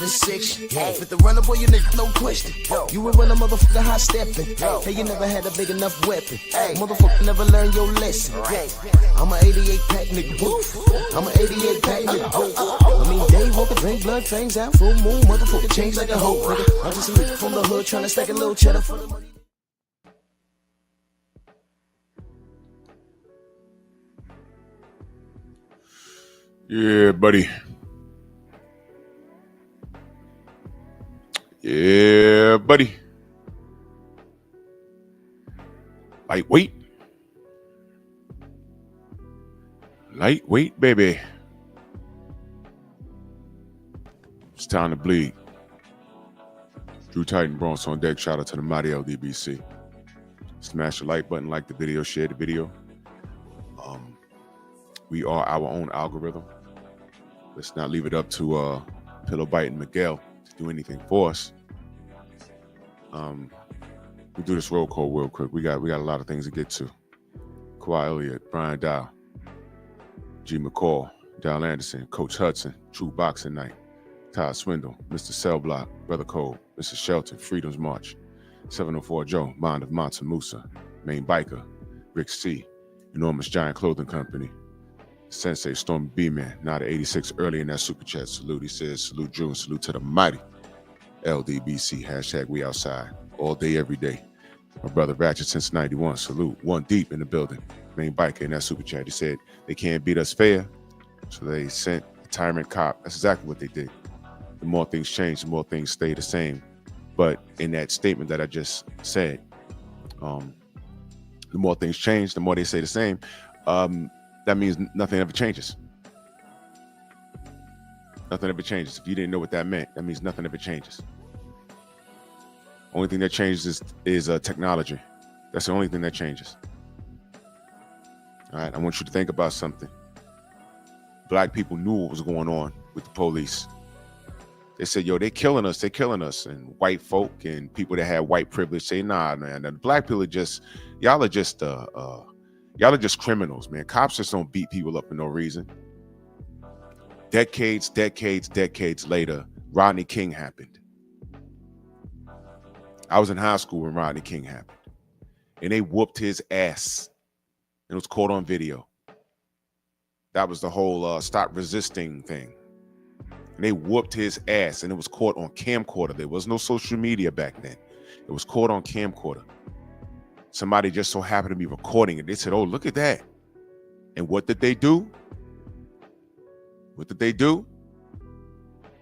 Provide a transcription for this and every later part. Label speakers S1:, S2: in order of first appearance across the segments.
S1: the section. Fit the runner, boy, you nigga, no question. You ain't run a motherfucker high stepping. Hey, you never had a big enough weapon. Motherfucker never learned your lesson. I'm an 88 pack nigga. I'm an 88 pack nigga. I mean, day walker, drink blood, trains out, full moon, motherfucker change like a hoe, nigga. I'm just a nigga from the hood trying to stack a little cheddar for the money.
S2: Yeah, buddy. Yeah, buddy. Lightweight. Lightweight, baby. It's time to bleed. Drew Titan, Bronx on deck. Shout out to the mighty LDBC. Smash the like button, like the video, share the video. We are our own algorithm. Let's not leave it up to Pillow Bite and Miguel to do anything for us. We do this roll call real quick. We got a lot of things to get to. Kawhi Elliott, Brian Dow, G. McCall, Dal Anderson, Coach Hudson, True Boxing Night, Todd Swindle, Mr. Cell Block, Brother Cole, Mr. Shelton, Freedom's March, 704 Joe, Mind of Mansa Musa, Main Biker, Rick C, Enormous Giant Clothing Company, Sensei Storm B-Man, now to 86 early in that super chat. Salute, he says, salute June, salute to the mighty LDBC, hashtag we outside, all day, every day. My brother Ratchet since 91, salute. One deep in the building, Main Biker in that super chat. He said, they can't beat us fair, so they sent a tyrant cop. That's exactly what they did. The more things change, the more things stay the same. But in that statement that I just said, the more things change, the more they stay the same. That means nothing ever changes. Nothing ever changes. If you didn't know what that meant, that means nothing ever changes. Only thing that changes is technology. That's the only thing that changes. All right, I want you to think about something. Black people knew what was going on with the police. They said, yo, they're killing us. And white folk and people that had white privilege say, nah, man, the black people are just, y'all are just criminals, man. Cops just don't beat people up for no reason. Decades later, Rodney King happened. I was in high school when Rodney King happened. And they whooped his ass. And it was caught on video. That was the whole stop resisting thing. And they whooped his ass. And it was caught on camcorder. There was no social media back then. It was caught on camcorder. Somebody just so happened to be recording it. They said, oh, look at that. And what did they do? What did they do?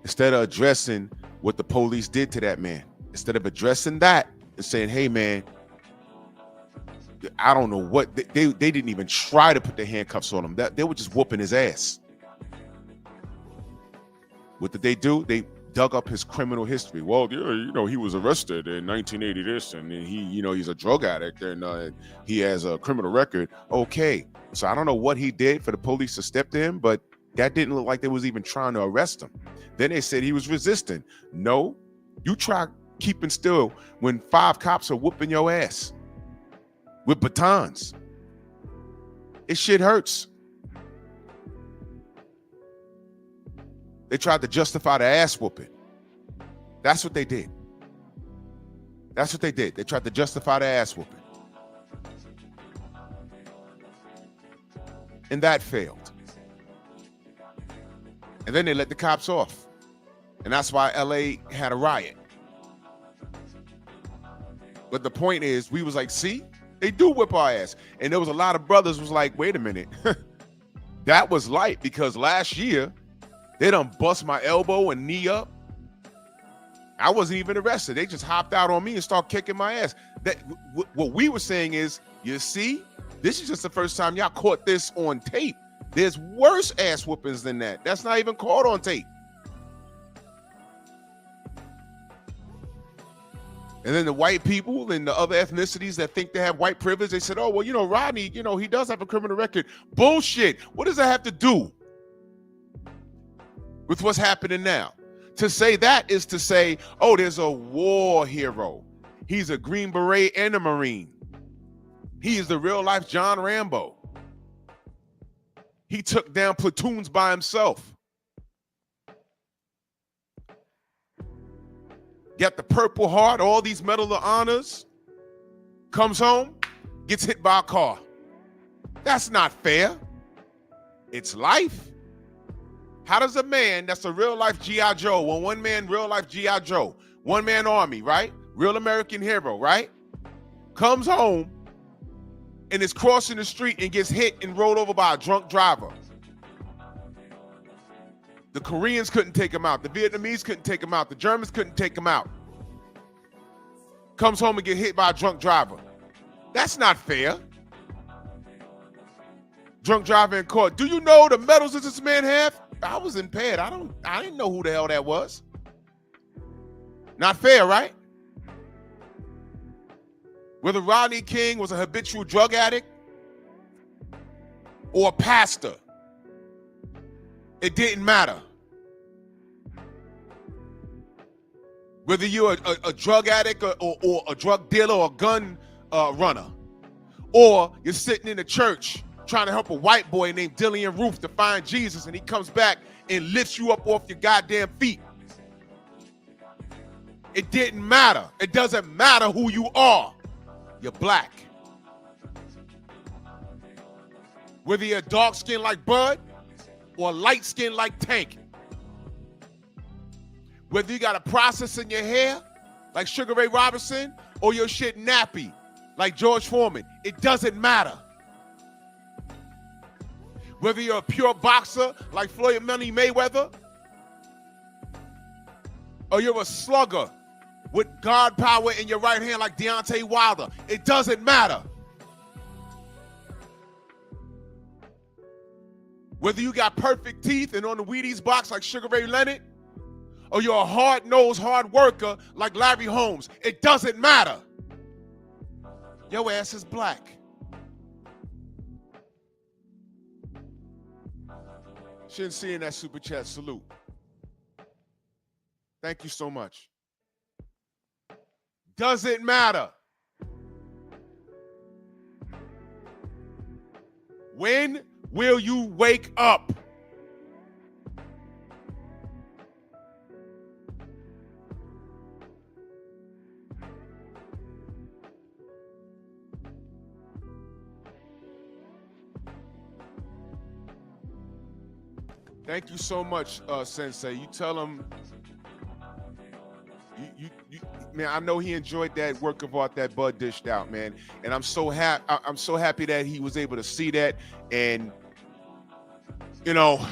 S2: Instead of addressing what the police did to that man, instead of addressing that and saying, hey, man, I don't know what, they didn't even try to put the handcuffs on him. They were just whooping his ass. What did they do? They dug up his criminal history. Well, yeah, he was arrested in 1980 this, and he's a drug addict, and he has a criminal record. Okay, so I don't know what he did for the police to step to him, but that didn't look like they was even trying to arrest him. Then they said he was resisting. No, you try keeping still when 5 cops are whooping your ass with batons. It shit hurts. They tried to justify the ass whooping. That's what they did. That's what they did. They tried to justify the ass whooping. And that failed. And then they let the cops off. And that's why LA had a riot. But the point is, we was like, see, they do whip our ass. And there was a lot of brothers was like, wait a minute. That was light, because last year, they done bust my elbow and knee up. I wasn't even arrested. They just hopped out on me and started kicking my ass. What we were saying is, you see, this is just the first time y'all caught this on tape. There's worse ass whoopings than that. That's not even caught on tape. And then the white people and the other ethnicities that think they have white privilege, they said, oh, well, Rodney, he does have a criminal record. Bullshit. What does that have to do with what's happening now? To say that is to say, oh, there's a war hero. He's a Green Beret and a Marine. He is the real life John Rambo. He took down platoons by himself. Got the Purple Heart, all these Medal of Honors, comes home, gets hit by a car. That's not fair. It's life. How does a man that's a real life G.I. Joe, well, one man, real life G.I. Joe, one man army, right? Real American hero, right? Comes home and is crossing the street and gets hit and rolled over by a drunk driver. The Koreans couldn't take him out. The Vietnamese couldn't take him out. The Germans couldn't take him out. Comes home and get hit by a drunk driver. That's not fair. Drunk driver in court. Do you know the medals that this man have? I was impaired. I didn't know who the hell that was. Not fair, right? Whether Rodney King was a habitual drug addict or a pastor, it didn't matter. Whether you're a drug addict or a drug dealer or a gun runner, or you're sitting in a church trying to help a white boy named Dillian Roof to find Jesus, and he comes back and lifts you up off your goddamn feet. It didn't matter. It doesn't matter who you are. You're black. Whether you're dark skin like Bud or light skin like Tank. Whether you got a process in your hair like Sugar Ray Robinson or your shit nappy like George Foreman. It doesn't matter. Whether you're a pure boxer like Floyd Money Mayweather or you're a slugger with God power in your right hand like Deontay Wilder, it doesn't matter. Whether you got perfect teeth and on the Wheaties box like Sugar Ray Leonard, or you're a hard-nosed, hard worker like Larry Holmes, it doesn't matter. Your ass is black. Shouldn't see in that super chat. Salute. Thank you so much. Doesn't matter. When will you wake up? Thank you so much, Sensei. You tell him, man, I know he enjoyed that work of art that Bud dished out, man. And I'm so happy that he was able to see that. And, you know,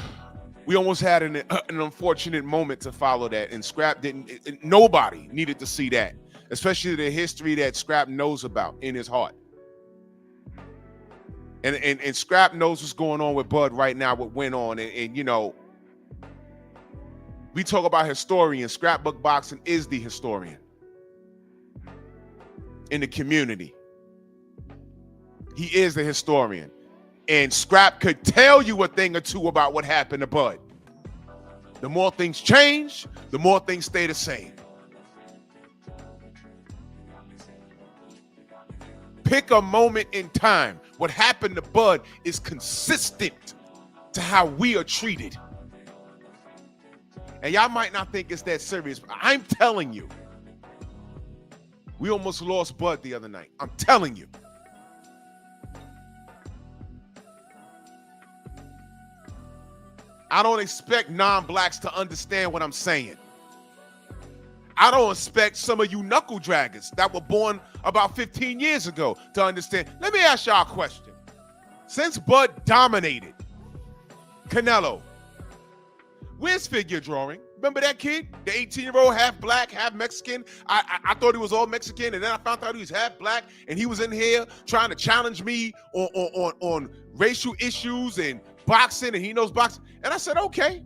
S2: we almost had an unfortunate moment to follow that. And Scrap didn't, nobody needed to see that, especially the history that Scrap knows about in his heart. And Scrap knows what's going on with Bud right now, what went on. And you know, we talk about historians. Scrapbook Boxing is the historian in the community. He is the historian. And Scrap could tell you a thing or two about what happened to Bud. The more things change, the more things stay the same. Pick a moment in time. What happened to Bud is consistent to how we are treated. And y'all might not think it's that serious, but I'm telling you, we almost lost Bud the other night. I'm telling you. I don't expect non-blacks to understand what I'm saying. I don't expect some of you knuckle draggers that were born about 15 years ago to understand. Let me ask y'all a question. Since Bud dominated Canelo, where's figure drawing? Remember that kid? The 18-year-old, half black, half Mexican? I thought he was all Mexican, and then I found out he was half black, and he was in here trying to challenge me on racial issues and boxing, and he knows boxing. And I said, okay.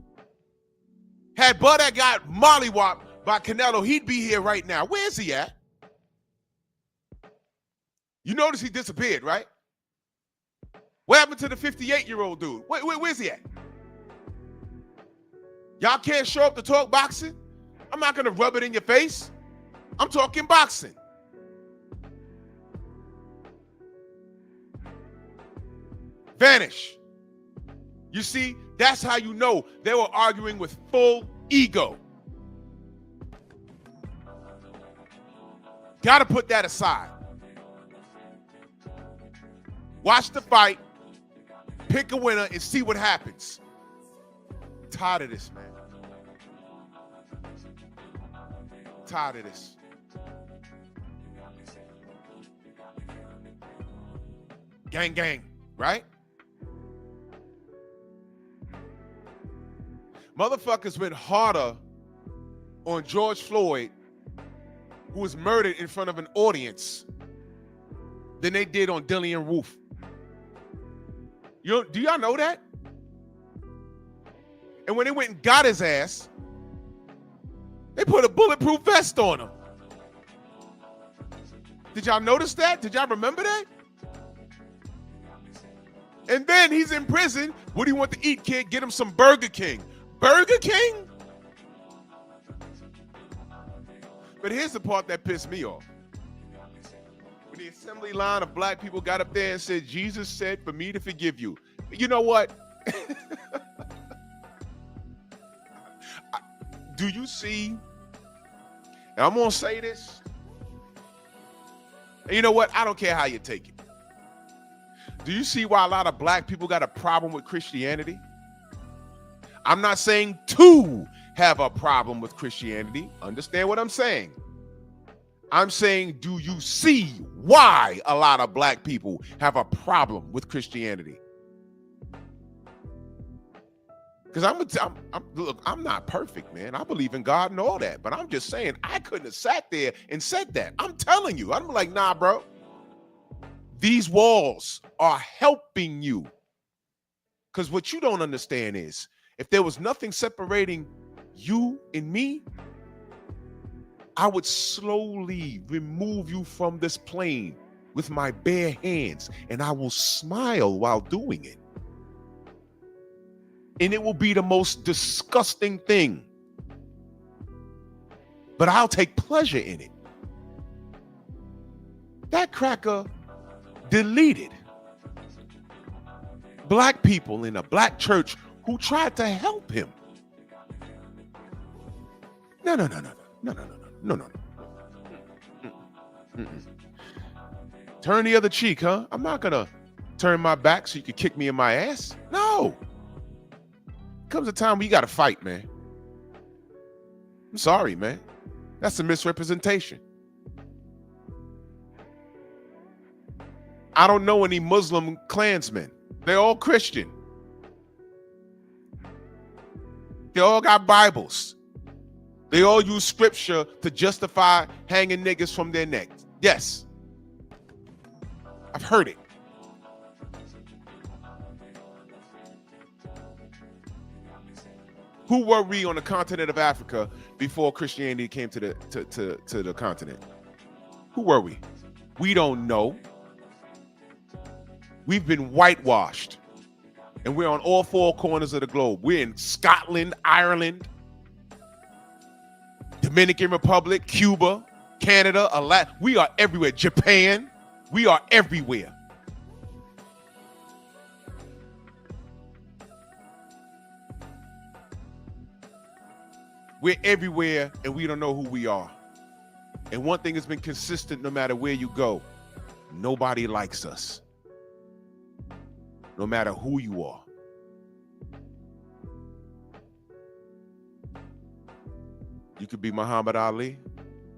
S2: Had Bud that got mollywopped by Canelo, he'd be here right now. Where's he at? You notice he disappeared, right? What happened to the 58-year-old dude? Where's he at? Y'all can't show up to talk boxing? I'm not going to rub it in your face. I'm talking boxing. Vanish. You see, that's how you know they were arguing with full ego. Got to put that aside. Watch the fight, pick a winner, and see what happens. Tired of this, man. Tired of this. Gang, gang, right? Motherfuckers went harder on George Floyd, who was murdered in front of an audience, than they did on Dillian Roof. Do y'all know that? And when they went and got his ass, they put a bulletproof vest on him. Did y'all notice that? Did y'all remember that? And then he's in prison. What do you want to eat, kid? Get him some Burger King. Burger King? But here's the part that pissed me off. When the assembly line of black people got up there and said, Jesus said for me to forgive you. You know what? Do you see? And I'm going to say this. And you know what? I don't care how you take it. Do you see why a lot of black people got a problem with Christianity? I'm not saying to have a problem with Christianity. Understand what I'm saying? I'm saying, do you see why a lot of black people have a problem with Christianity? Because look, I'm not perfect, man. I believe in God and all that, but I'm just saying I couldn't have sat there and said that. I'm telling you, I'm like, nah, bro. These walls are helping you. Because what you don't understand is, if there was nothing separating you and me, I would slowly remove you from this plane with my bare hands, and I will smile while doing it. And it will be the most disgusting thing, but I'll take pleasure in it. That cracker deleted black people in a black church who tried to help him. No. Turn the other cheek, huh? I'm not gonna turn my back so you can kick me in my ass. No. Comes a time where you gotta fight, man. I'm sorry, man. That's a misrepresentation. I don't know any Muslim Klansmen. They're all Christian. They all got Bibles. They all use scripture to justify hanging niggas from their necks. Yes. I've heard it. Who were we on the continent of Africa before Christianity came to the continent? Who were we? We don't know. We've been whitewashed. And we're on all four corners of the globe. We're in Scotland, Ireland, Dominican Republic, Cuba, Canada, Alaska. We are everywhere. Japan. We are everywhere. We're everywhere, and we don't know who we are. And one thing has been consistent no matter where you go. Nobody likes us. No matter who you are. You could be Muhammad Ali.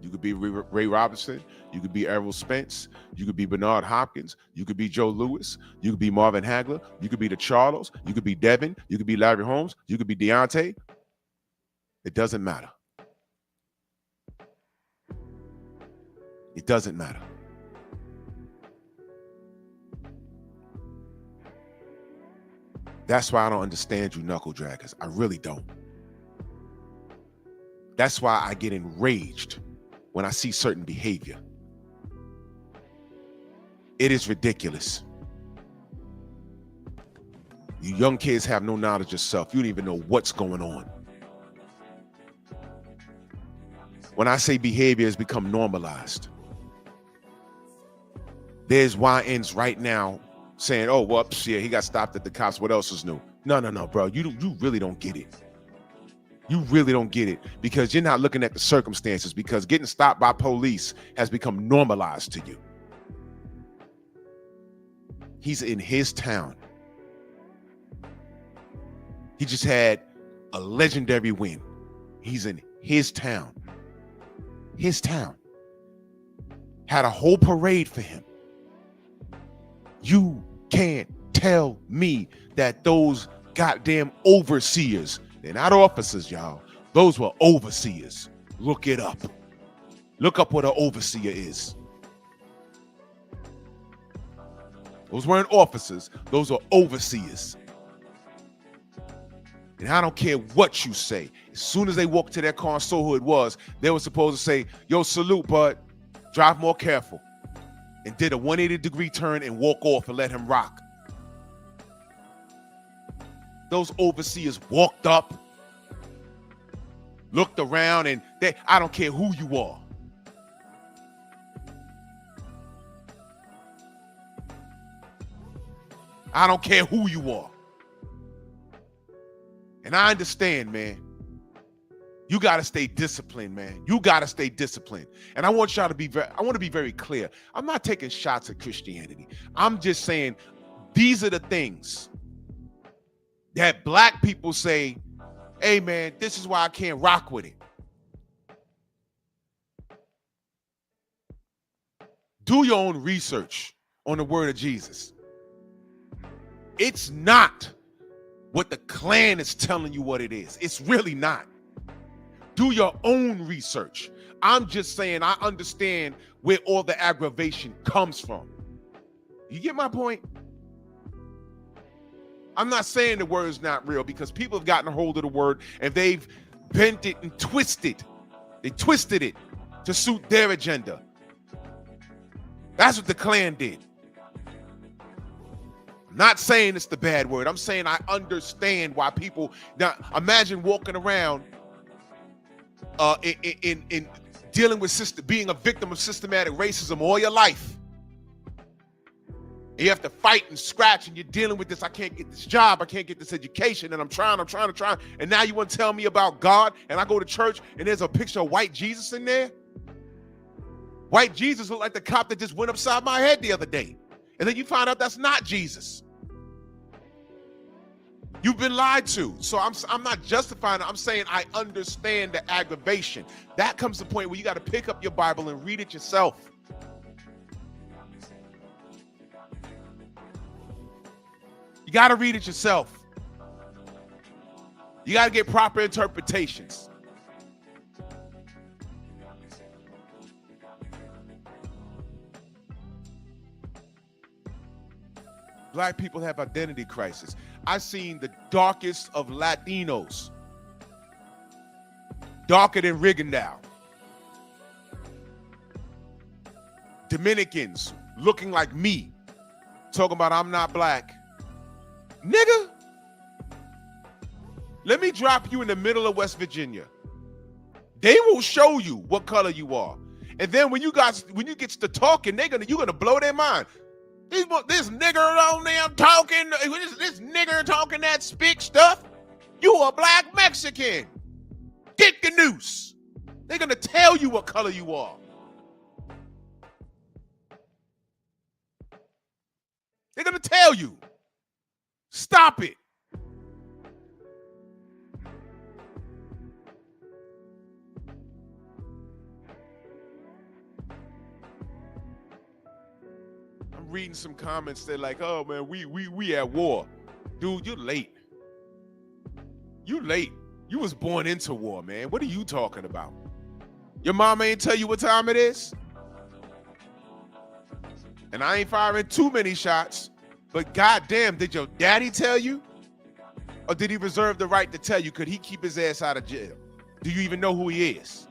S2: You could be Ray Robinson. You could be Errol Spence. You could be Bernard Hopkins. You could be Joe Louis. You could be Marvin Hagler. You could be the Charlos. You could be Devin. You could be Larry Holmes. You could be Deontay. It doesn't matter. It doesn't matter. That's why I don't understand you knuckle draggers. I really don't. That's why I get enraged when I see certain behavior. It is ridiculous. You young kids have no knowledge of self. You don't even know what's going on. When I say behavior has become normalized, there's YNs right now saying, oh, whoops, yeah, he got stopped at the cops. What else is new? No, bro. You really don't get it. You really don't get it because you're not looking at the circumstances, because getting stopped by police has become normalized to you. He's in his town. He just had a legendary win. He's in his town. His town. Had a whole parade for him. You can't tell me that those goddamn overseers, they're not officers, y'all. Those were overseers. Look it up. Look up what an overseer is. Those weren't officers. Those were overseers. And I don't care what you say. As soon as they walked to their car and saw who it was, they were supposed to say, yo, salute, bud. Drive more careful. And did a 180-degree turn and walk off and let him rock. Those overseers walked up, looked around, and I don't care who you are. I don't care who you are. And I understand, man. You got to stay disciplined, man. You got to stay disciplined. And I want y'all to be I want to be very clear. I'm not taking shots at Christianity. I'm just saying these are the things that black people say, hey, man, this is why I can't rock with it. Do your own research on the word of Jesus. It's not what the Klan is telling you what it is. It's really not. Do your own research. I'm just saying I understand where all the aggravation comes from. You get my point? I'm not saying the word is not real, because people have gotten a hold of the word and they've bent it and twisted. They twisted it to suit their agenda. That's what the Klan did. I'm not saying it's the bad word. I'm saying I understand why people. Now, imagine walking around in dealing with being a victim of systematic racism all your life. You have to fight and scratch, and you're dealing with this. I can't get this job. I can't get this education, and I'm trying. And now you want to tell me about God, and I go to church, and there's a picture of white Jesus in there. White Jesus looked like the cop that just went upside my head the other day. And then you find out that's not Jesus. You've been lied to. So I'm not justifying it. I'm saying I understand the aggravation. That comes to the point where you got to pick up your Bible and read it yourself. You got to read it yourself. You got to get proper interpretations. Black people have identity crisis. I've seen the darkest of Latinos, darker than Rigondeaux. Dominicans looking like me, talking about I'm not black. Nigga, let me drop you in the middle of West Virginia. They will show you what color you are. And then when you get to talking, you're gonna blow their mind. This nigger on there talking, this nigger talking that spick stuff. You a black Mexican. Get the noose. They're gonna tell you what color you are. They're gonna tell you. Stop it. I'm reading some comments. They're like, "Oh man, we at war." Dude, you're late. You late. You was born into war, man. What are you talking about? Your mama ain't tell you what time it is? And I ain't firing too many shots. But goddamn, did your daddy tell you? Or did he reserve the right to tell you? Could he keep his ass out of jail? Do you even know who he is?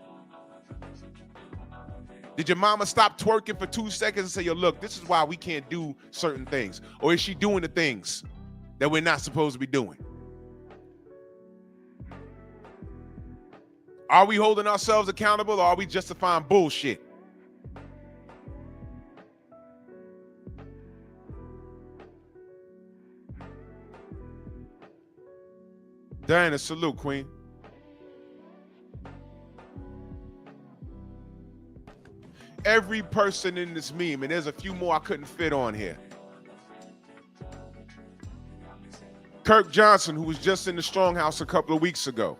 S2: Did your mama stop twerking for 2 seconds and say, yo, look, this is why we can't do certain things? Or is she doing the things that we're not supposed to be doing? Are we holding ourselves accountable, or are we justifying bullshit? Diana, salute, Queen. every person in this meme, and there's a few more I couldn't fit on here. Kirk Johnson, who was just in the Stronghouse a couple of weeks ago.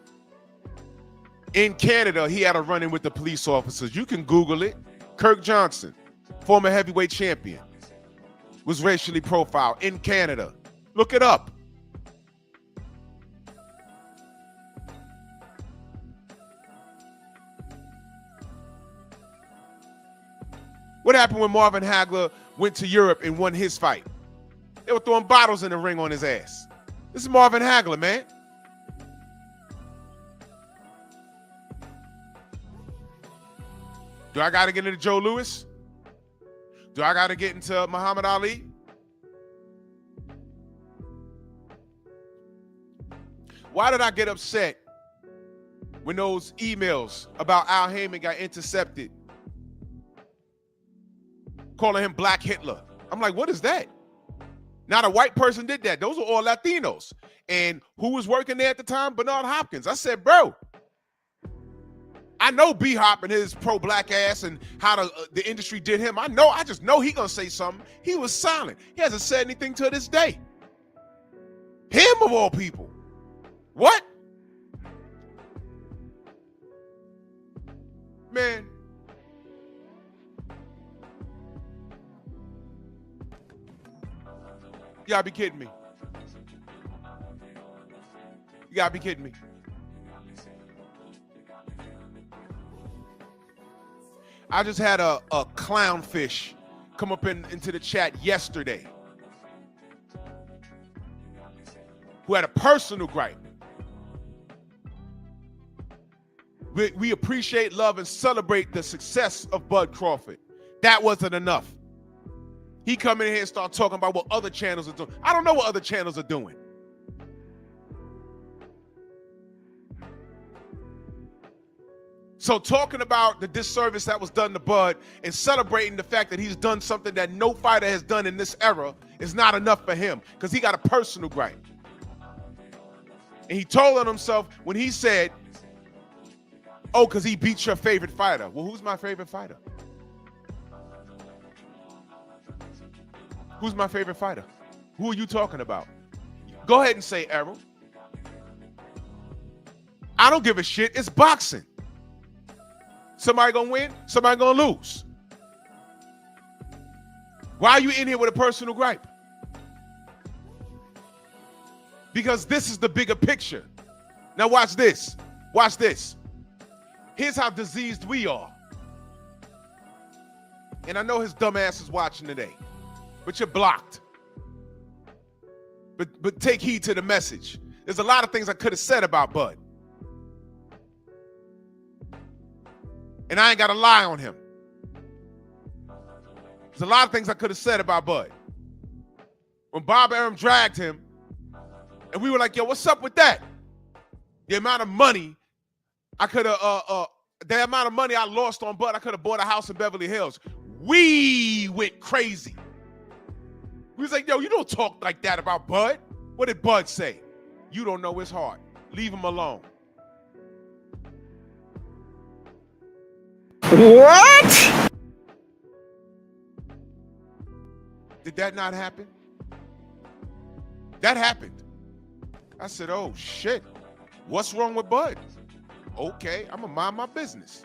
S2: In Canada, he had a run-in with the police officers. You can Google it. Kirk Johnson, former heavyweight champion, was racially profiled in Canada. Look it up. What happened when Marvin Hagler went to Europe and won his fight? They were throwing bottles in the ring on his ass. This is Marvin Hagler, man. Do I got to get into Joe Louis? Do I got to get into Muhammad Ali? Why did I get upset when those emails about Al Heyman got intercepted, calling him Black Hitler? I'm like, what is that? Not a white person did that. Those were all Latinos. And who was working there at the time? Bernard Hopkins. I said, bro, I know B-Hop and his pro-black ass and how the industry did him. I just know he gonna say something. He was silent. He hasn't said anything to this day. Him of all people. What? Man. You gotta be kidding me. You gotta be kidding me. I just had a clownfish come up into the chat yesterday who had a personal gripe. We appreciate, love, and celebrate the success of Bud Crawford. That wasn't enough. He come in here and start talking about what other channels are doing. I don't know what other channels are doing. So talking about the disservice that was done to Bud and celebrating the fact that he's done something that no fighter has done in this era is not enough for him because he got a personal gripe. And he told on himself when he said, oh, because he beat your favorite fighter. Well, who's my favorite fighter? Who's my favorite fighter? Who are you talking about? Go ahead and say Errol. I don't give a shit. It's boxing. Somebody gonna win, somebody gonna lose. Why are you in here with a personal gripe? Because this is the bigger picture. Now watch this. Watch this. Here's how diseased we are. And I know his dumb ass is watching today, but you're blocked. But take heed to the message. There's a lot of things I could have said about Bud. And I ain't got to lie on him. There's a lot of things I could have said about Bud. When Bob Arum dragged him, and we were like, yo, what's up with that? The amount of money I could have, the amount of money I lost on Bud, I could have bought a house in Beverly Hills. We went crazy. We was like, yo, you don't talk like that about Bud. What did Bud say? You don't know his heart. Leave him alone.
S3: What?
S2: Did that not happen? That happened. I said, oh, shit. What's wrong with Bud? Okay, I'm going to mind my business.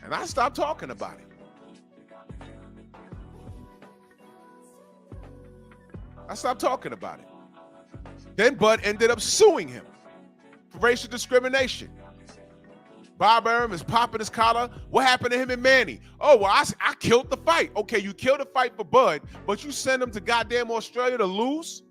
S2: And I stopped talking about it. I stopped talking about it. Then Bud ended up suing him for racial discrimination. Bob Arum is popping his collar. What happened to him and Manny? Oh, well, I killed the fight. Okay, you killed the fight for Bud, but you send him to goddamn Australia to lose?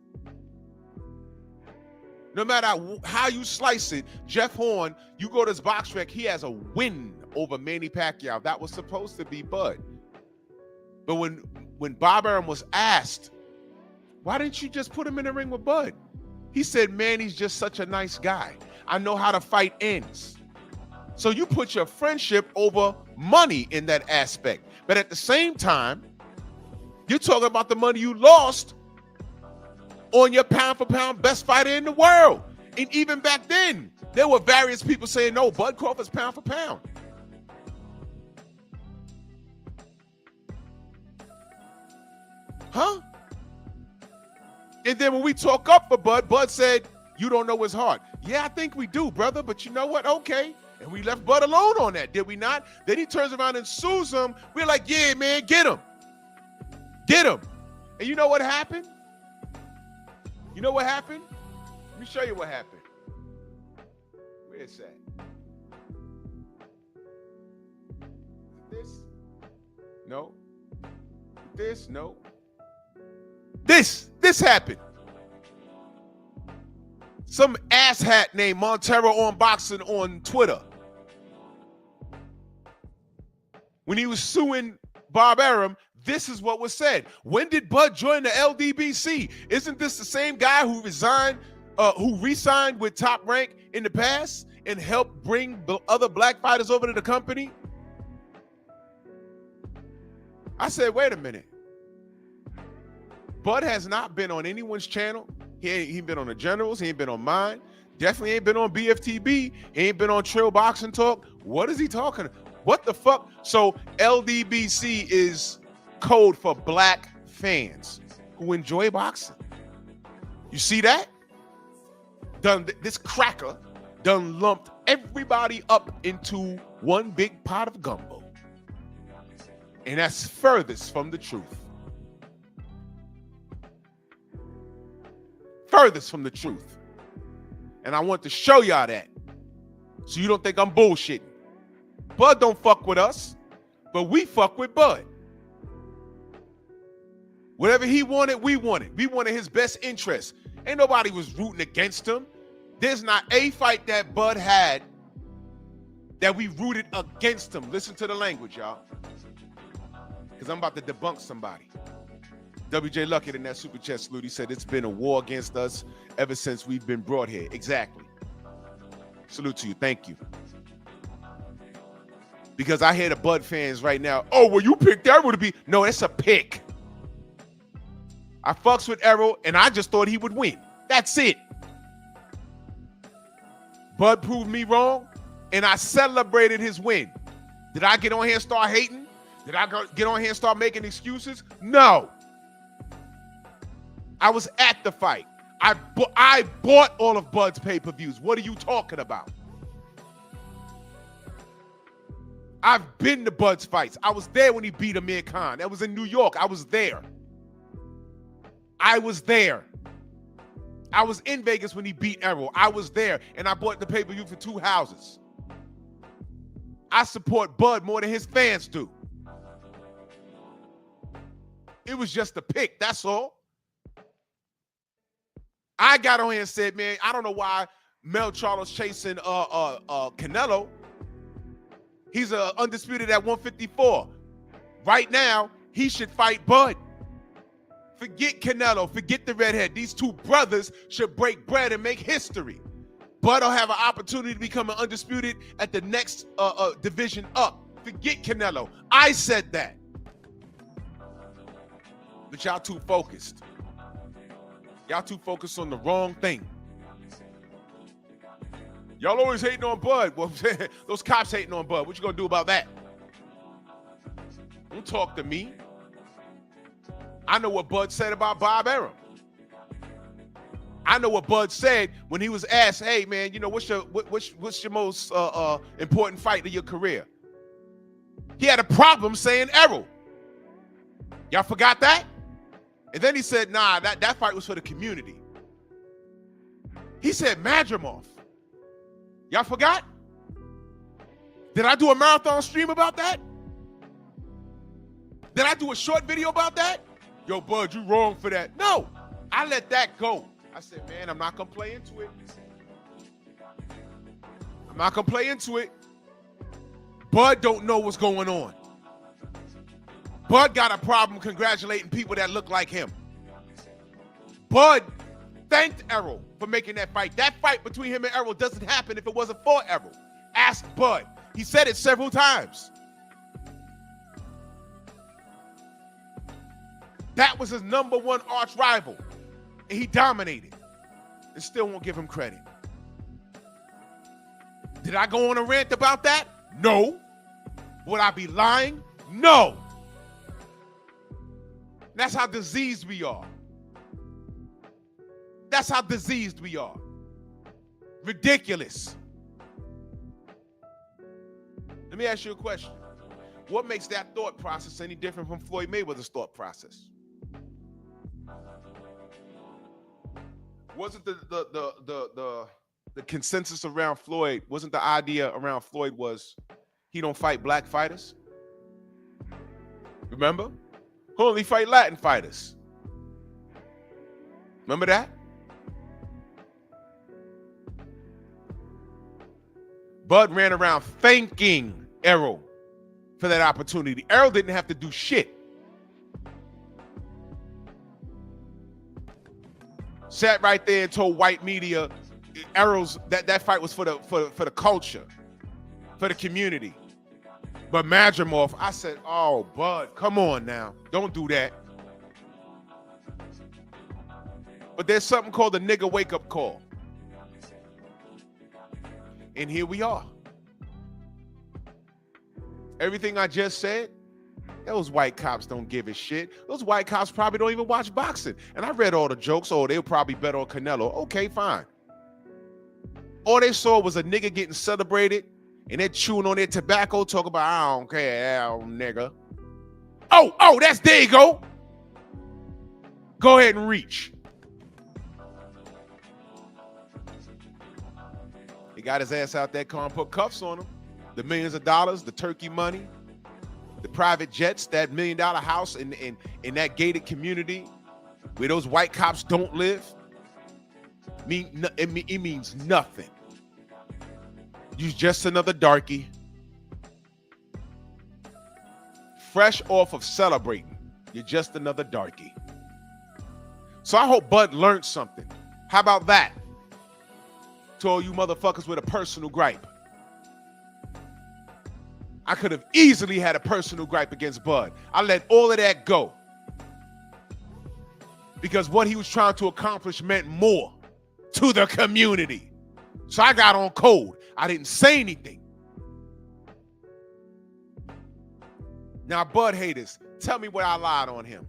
S2: No matter how you slice it, Jeff Horn, you go to his box rec, he has a win over Manny Pacquiao. That was supposed to be Bud. But when Bob Arum was asked, why didn't you just put him in the ring with Bud? He said, Manny's just such a nice guy. I know how the fight ends. So you put your friendship over money in that aspect. But at the same time, you're talking about the money you lost on your pound for pound best fighter in the world. And even back then, there were various people saying, no, Bud Crawford's pound for pound. Huh? And then when we talk up for Bud, Bud said, you don't know his heart. Yeah, I think we do, brother, but you know what? Okay. And we left Bud alone on that, did we not? Then he turns around and sues him. We're like, yeah, man, get him. Get him. And you know what happened? You know what happened? Let me show you what happened. Where's that? This? No. This? No. This happened. Some asshat named Montero on Boxing on Twitter. When he was suing Bob Arum, this is what was said. When did Bud join the LDBC? Isn't this the same guy who re-signed with Top Rank in the past and helped bring other black fighters over to the company? I said, wait a minute. Bud has not been on anyone's channel. He ain't been on the Generals. He ain't been on mine. Definitely ain't been on BFTB. He ain't been on Trill Boxing Talk. What is he talking about? What the fuck? So LDBC is code for black fans who enjoy boxing. You see that? This cracker done lumped everybody up into one big pot of gumbo. And that's furthest from the truth. Furthest from the truth. And I want to show y'all that. So you don't think I'm bullshitting. Bud don't fuck with us, but we fuck with Bud. Whatever he wanted, we wanted. We wanted his best interest. Ain't nobody was rooting against him. There's not a fight that Bud had that we rooted against him. Listen to the language, y'all. Because I'm about to debunk somebody. WJ Luckett in that super chat salute, he said it's been a war against us ever since we've been brought here. Exactly. Salute to you. Thank you. Because I hear the Bud fans right now, oh, well, you picked Errol to be. No, it's a pick. I fucks with Errol, and I just thought he would win. That's it. Bud proved me wrong, and I celebrated his win. Did I get on here and start hating? Did I get on here and start making excuses? No. I was at the fight. I bought all of Bud's pay-per-views. What are you talking about? I've been to Bud's fights. I was there when he beat Amir Khan. That was in New York. I was there. I was there. I was in Vegas when he beat Errol. I was there, and I bought the pay-per-view for 2 houses. I support Bud more than his fans do. It was just a pick, that's all. I got on here and said, man, I don't know why Mel Charles chasing Canelo. He's undisputed at 154. Right now, he should fight Bud. Forget Canelo, forget the redhead. These two brothers should break bread and make history. Bud will have an opportunity to become an undisputed at the next division up. Forget Canelo. I said that. But y'all too focused. Y'all too focused on the wrong thing. Y'all always hating on Bud. Well, those cops hating on Bud. What you gonna do about that? Don't talk to me. I know what Bud said about Bob Arum. I know what Bud said when he was asked, hey man, you know, what's your most important fight of your career? He had a problem saying Errol. Y'all forgot that? And then he said, nah, that fight was for the community. He said Madrimov. Y'all forgot? Did I do a marathon stream about that? Did I do a short video about that? Yo, Bud, you wrong for that. No, I let that go. I said, man, I'm not gonna play into it. I'm not gonna play into it. Bud don't know what's going on. Bud got a problem congratulating people that look like him. Bud thanked Errol for making that fight. That fight between him and Errol doesn't happen if it wasn't for Errol. Ask Bud. He said it several times. That was his #1 arch rival. And he dominated. And still won't give him credit. Did I go on a rant about that? No. Would I be lying? No. That's how diseased we are. That's how diseased we are. Ridiculous. Let me ask you a question. What makes that thought process any different from Floyd Mayweather's thought process? Wasn't the consensus around Floyd, wasn't the idea around Floyd was he don't fight black fighters? Remember? He only fight Latin fighters. Remember that? Bud ran around thanking Errol for that opportunity. Errol didn't have to do shit. Sat right there and told white media Errol's that fight was for the culture, for the community. But Madrimov, I said, oh, Bud, come on now. Don't do that. But there's something called the nigga wake-up call. And here we are. Everything I just said, those white cops don't give a shit. Those white cops probably don't even watch boxing. And I read all the jokes. Oh, they'll probably bet on Canelo. Okay, fine. All they saw was a nigga getting celebrated and they're chewing on their tobacco, talking about, I don't care, nigga. Oh, there you go. Go ahead and reach. He got his ass out that car and put cuffs on him. The millions of dollars, the turkey money, the private jets, that $1 million house in that gated community where those white cops don't live. It means nothing. You're just another darky. Fresh off of celebrating. You're just another darky. So I hope Bud learned something. How about that? To all you motherfuckers with a personal gripe. I could have easily had a personal gripe against Bud. I let all of that go. Because what he was trying to accomplish meant more to the community. So I got on code. I didn't say anything. Now, Bud haters, tell me what I lied on him.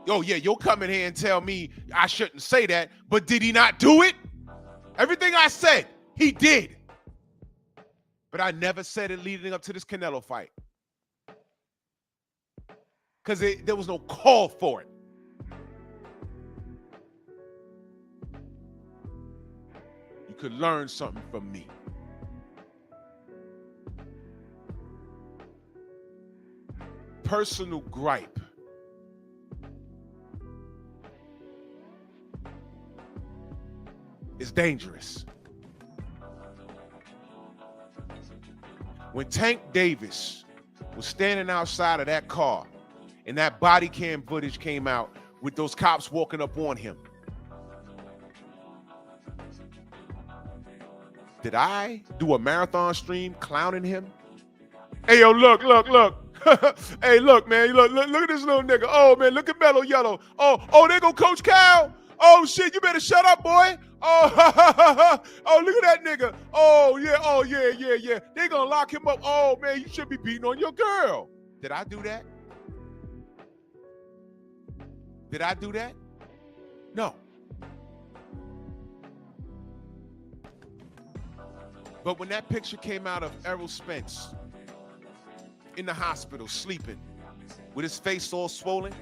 S2: Oh, yeah, you'll come in here and tell me I shouldn't say that, but did he not do it? Everything I said, he did. But I never said it leading up to this Canelo fight. Because there was no call for it. You could learn something from me. Personal gripe. Is dangerous. When Tank Davis was standing outside of that car and that body cam footage came out with those cops walking up on him, did I do a marathon stream clowning him? Hey, yo, look. Hey, look, man, look at this little nigga. Oh, man, look at Mellow Yellow. Oh, there go Coach Cal. Oh, shit, you better shut up, boy. Oh, look at that nigga. Oh, yeah. They gonna lock him up. Oh, man, you should be beating on your girl. Did I do that? Did I do that? No. But when that picture came out of Errol Spence in the hospital sleeping with his face all swollen,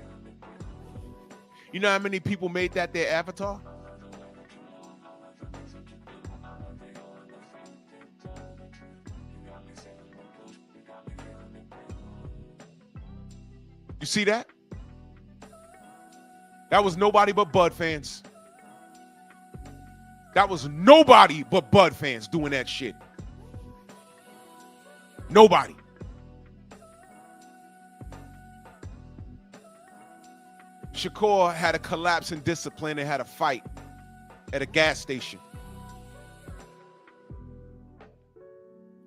S2: you know how many people made that their avatar? You see that? That was nobody but Bud fans. That was nobody but Bud fans doing that shit. Nobody. Shakur had a collapse in discipline and had a fight at a gas station.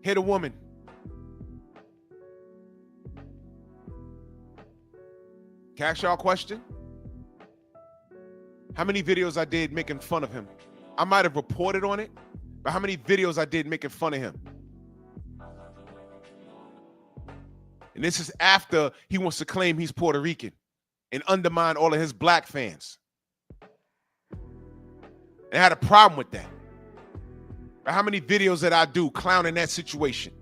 S2: Hit a woman. Can I ask y'all a question? How many videos I did making fun of him? I might have reported on it, but how many videos I did making fun of him? And this is after he wants to claim he's Puerto Rican. and undermine all of his black fans. And I had a problem with that. But how many videos did I do clowning that situation?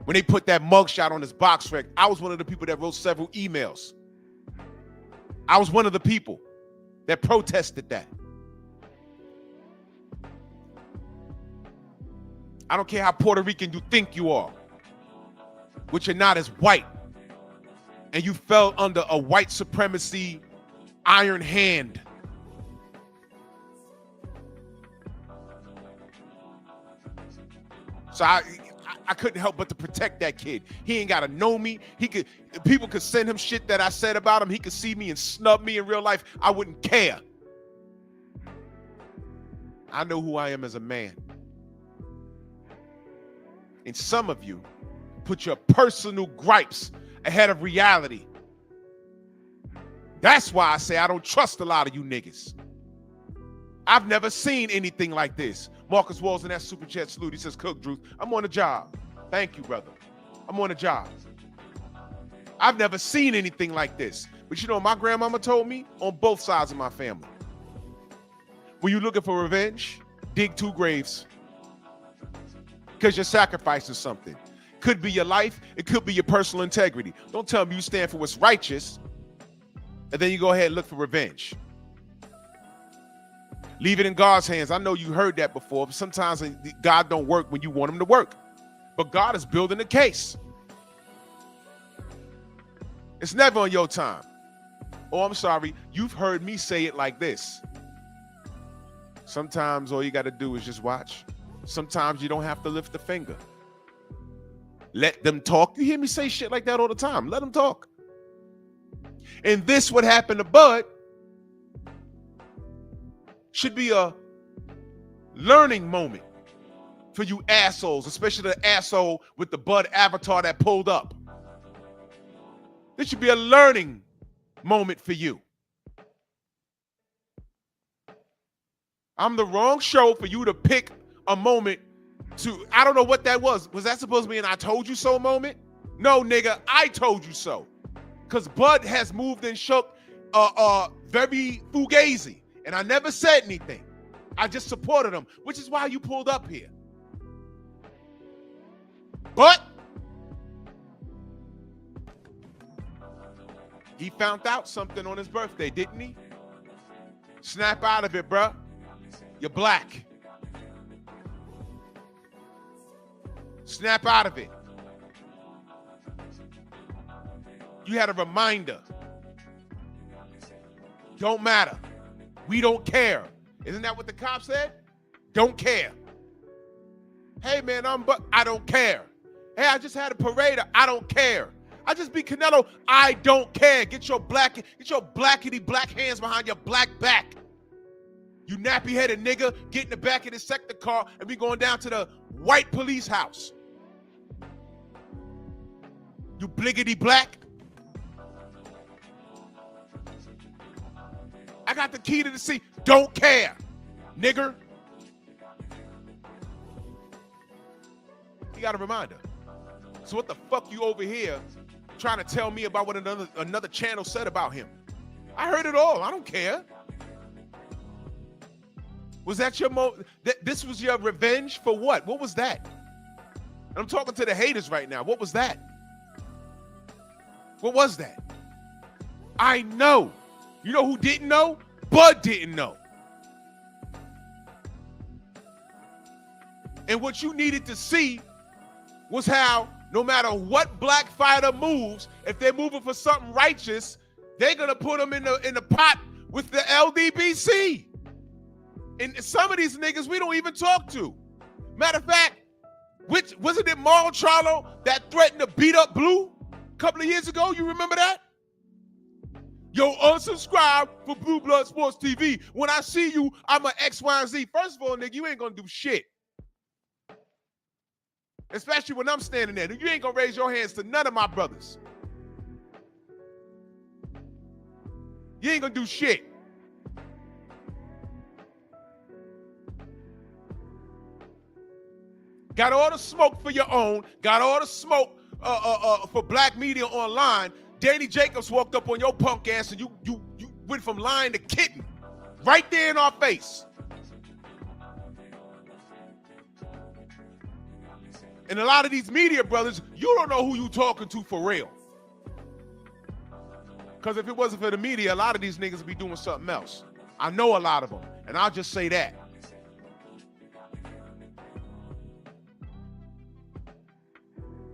S2: When they put that mugshot on his box rec, I was one of the people that wrote several emails. I was one of the people that protested that. I don't care how Puerto Rican you think you are, which you're not as white, and you fell under a white supremacy iron hand. So I couldn't help but to protect that kid. He ain't gotta know me. People could send him shit that I said about him. He could see me and snub me in real life. I wouldn't care. I know who I am as a man. And some of you put your personal gripes ahead of reality. That's why I say I don't trust a lot of you niggas. I've never seen anything like this. Marcus Walls in that super chat salute. He says, Cook Druth, I'm on the job. Thank you, brother. I'm on the job. I've never seen anything like this. But you know, my grandmama told me on both sides of my family, when you're looking for revenge, dig 2 graves. Because you're sacrificing something. Could be your life. It could be your personal integrity. Don't tell me you stand for what's righteous, and then you go ahead and look for revenge. Leave it in God's hands. I know you heard that before, but sometimes God don't work when you want him to work. But God is building a case. It's never on your time. Oh, I'm sorry. You've heard me say it like this. Sometimes all you got to do is just watch. Sometimes you don't have to lift a finger. Let them talk. You hear me say shit like that all the time. Let them talk. And this what happened to Bud should be a learning moment for you assholes, especially the asshole with the Bud avatar that pulled up. This should be a learning moment for you. I'm the wrong show for you to pick a moment to, I don't know what that was. Was that supposed to be an I told you so moment? No, nigga, I told you so. Because Bud has moved and shook very fugazi. And I never said anything. I just supported him, which is why you pulled up here. But he found out something on his birthday, didn't he? Snap out of it, bruh. You're black. Snap out of it. You had a reminder. Don't matter. We don't care. Isn't that what the cop said? Don't care. Hey, man, I don't care. Hey, I just had a parade. I don't care. I just beat Canelo. I don't care. Get your blackity black hands behind your black back. You nappy-headed nigga, get in the back of the sector car and be going down to the white police house. You bliggity black. I got the key to the seat. Don't care, nigger. You got a reminder. So what the fuck you over here trying to tell me about what another channel said about him? I heard it all. I don't care. Was that your this was your revenge for what? What was that? And I'm talking to the haters right now. What was that? What was that? I know. You know who didn't know? Bud didn't know. And what you needed to see was how no matter what black fighter moves, if they're moving for something righteous, they're gonna put them in the pot with the LDBC. And some of these niggas we don't even talk to. Matter of fact, wasn't it Mauro Charlo that threatened to beat up Blue a couple of years ago? You remember that? Yo, unsubscribe for Blue Blood Sports TV. When I see you, I'm a X, Y, and Z. First of all, nigga, you ain't gonna do shit. Especially when I'm standing there. You ain't gonna raise your hands to none of my brothers. You ain't gonna do shit. Got all the smoke for your own. Got all the smoke for black media online. Danny Jacobs walked up on your punk ass and you went from lion to kitten right there in our face. And a lot of these media brothers, you don't know who you talking to for real. Because if it wasn't for the media, a lot of these niggas would be doing something else. I know a lot of them, and I'll just say that.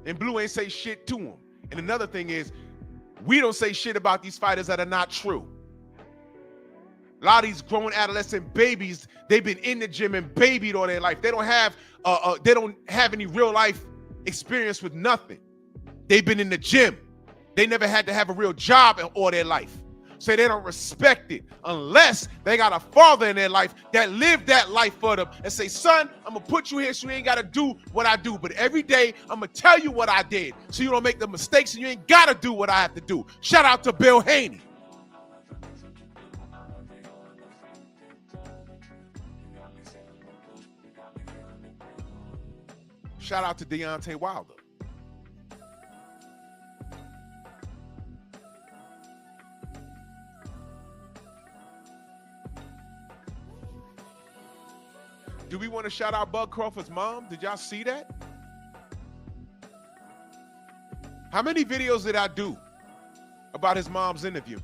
S2: And Blue ain't say shit to him. And another thing is, we don't say shit about these fighters that are not true. A lot of these grown adolescent babies, they've been in the gym and babied all their life. They don't have any real life experience with nothing. They've been in the gym. They never had to have a real job in all their life. So they don't respect it unless they got a father in their life that lived that life for them and say, son, I'm going to put you here so you ain't got to do what I do. But every day, I'm going to tell you what I did so you don't make the mistakes and you ain't got to do what I have to do. Shout out to Bill Haney. Shout out to Deontay Wilder. Do we want to shout out Bud Crawford's mom? Did y'all see that? How many videos did I do about his mom's interview?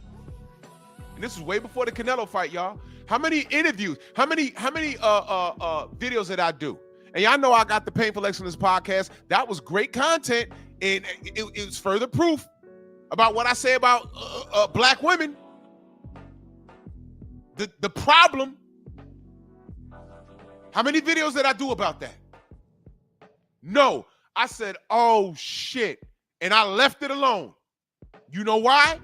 S2: And this was way before the Canelo fight, y'all. How many interviews? How many videos did I do? And y'all know I got the Painful Excellence podcast. That was great content, and it was further proof about what I say about black women. The problem. How many videos did I do about that? No. I said, oh, shit. And I left it alone. You know why?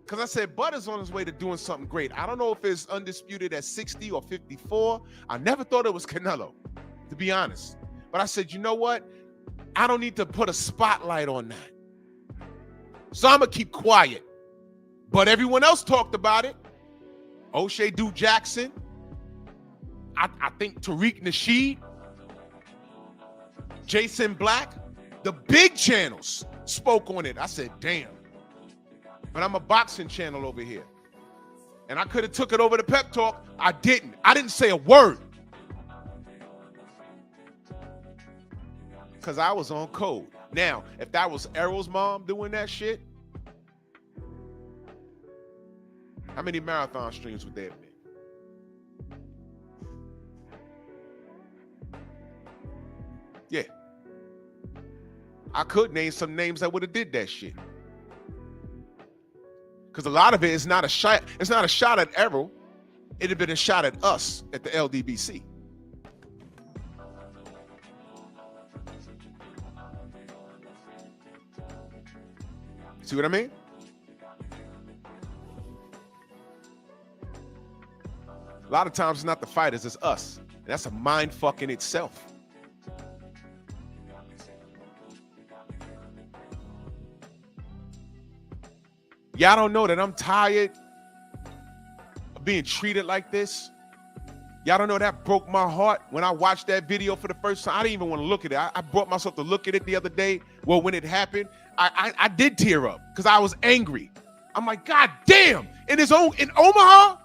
S2: Because I said, Bud is on his way to doing something great. I don't know if it's undisputed at 60 or 54. I never thought it was Canelo, to be honest. But I said, you know what? I don't need to put a spotlight on that. So I'm going to keep quiet. But everyone else talked about it. O'Shea Duke Jackson. I think Tariq Nasheed, Jason Black, the big channels spoke on it. I said, damn. But I'm a boxing channel over here. And I could have took it over to Pep Talk. I didn't. I didn't say a word. Because I was on code. Now, if that was Errol's mom doing that shit, how many marathon streams would there have been? Yeah. I could name some names that would have did that shit. Because a lot of it is not a shot. It's not a shot at Errol. It'd have been a shot at us at the LDBC. See what I mean? A lot of times it's not the fighters, it's us. And that's a mind fuck in itself. Y'all don't know that I'm tired of being treated like this. Y'all don't know that broke my heart when I watched that video for the first time. I didn't even want to look at it. I brought myself to look at it the other day. Well, when it happened, I did tear up because I was angry. I'm like, God damn, in Omaha?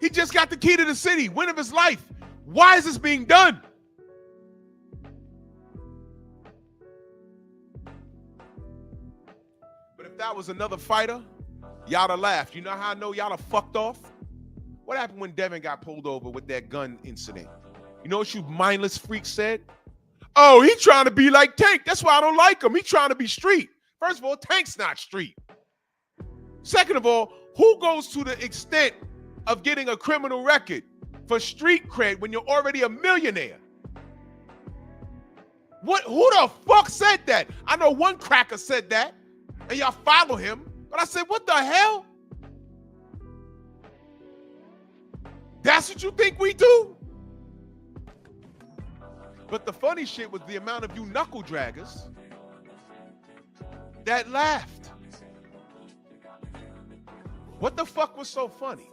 S2: He just got the key to the city, win of his life. Why is this being done? If that was another fighter, y'all have laughed. You know how I know y'all have fucked off? What happened when Devin got pulled over with that gun incident? You know what you mindless freaks said? Oh, he trying to be like Tank. That's why I don't like him. He trying to be street. First of all, Tank's not street. Second of all, who goes to the extent of getting a criminal record for street cred when you're already a millionaire? Who the fuck said that? I know one cracker said that. And y'all follow him. But I said, what the hell? That's what you think we do? But the funny shit was the amount of you knuckle draggers that laughed. What the fuck was so funny?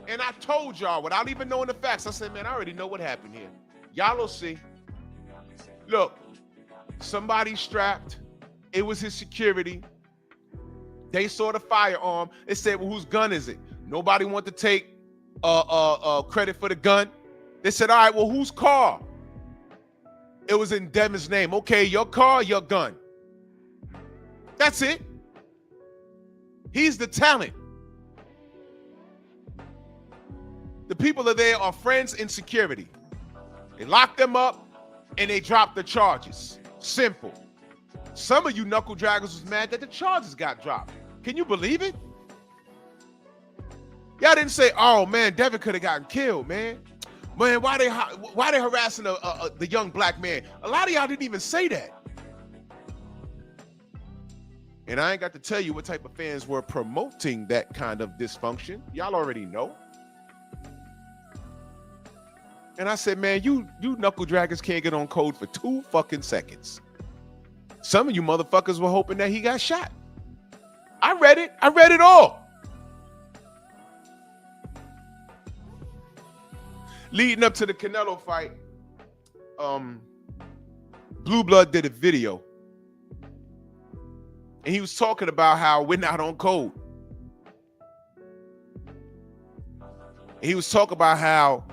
S2: And I told y'all without even knowing the facts, I said, man, I already know what happened here. Y'all will see. Look, somebody strapped. It was his security. They saw the firearm. They said, well, whose gun is it? Nobody wanted to take credit for the gun. They said, all right, well, whose car? It was in Devon's name. Okay, your car, your gun. That's it. He's the talent. The people are there are friends in security. They locked them up and they dropped the charges. Simple. Some of you knuckle draggers was mad that the charges got dropped. Can you believe it? Y'all didn't say, oh man, Devon could have gotten killed, man. Man, why they harassing the young black man? A lot of y'all didn't even say that. And I ain't got to tell you what type of fans were promoting that kind of dysfunction. Y'all already know. And I said, man, you knuckle draggers can't get on code for 2 fucking seconds. Some of you motherfuckers were hoping that he got shot. I read it. I read it all. Leading up to the Canelo fight, Blue Blood did a video. And he was talking about how we're not on code. And he was talking about how,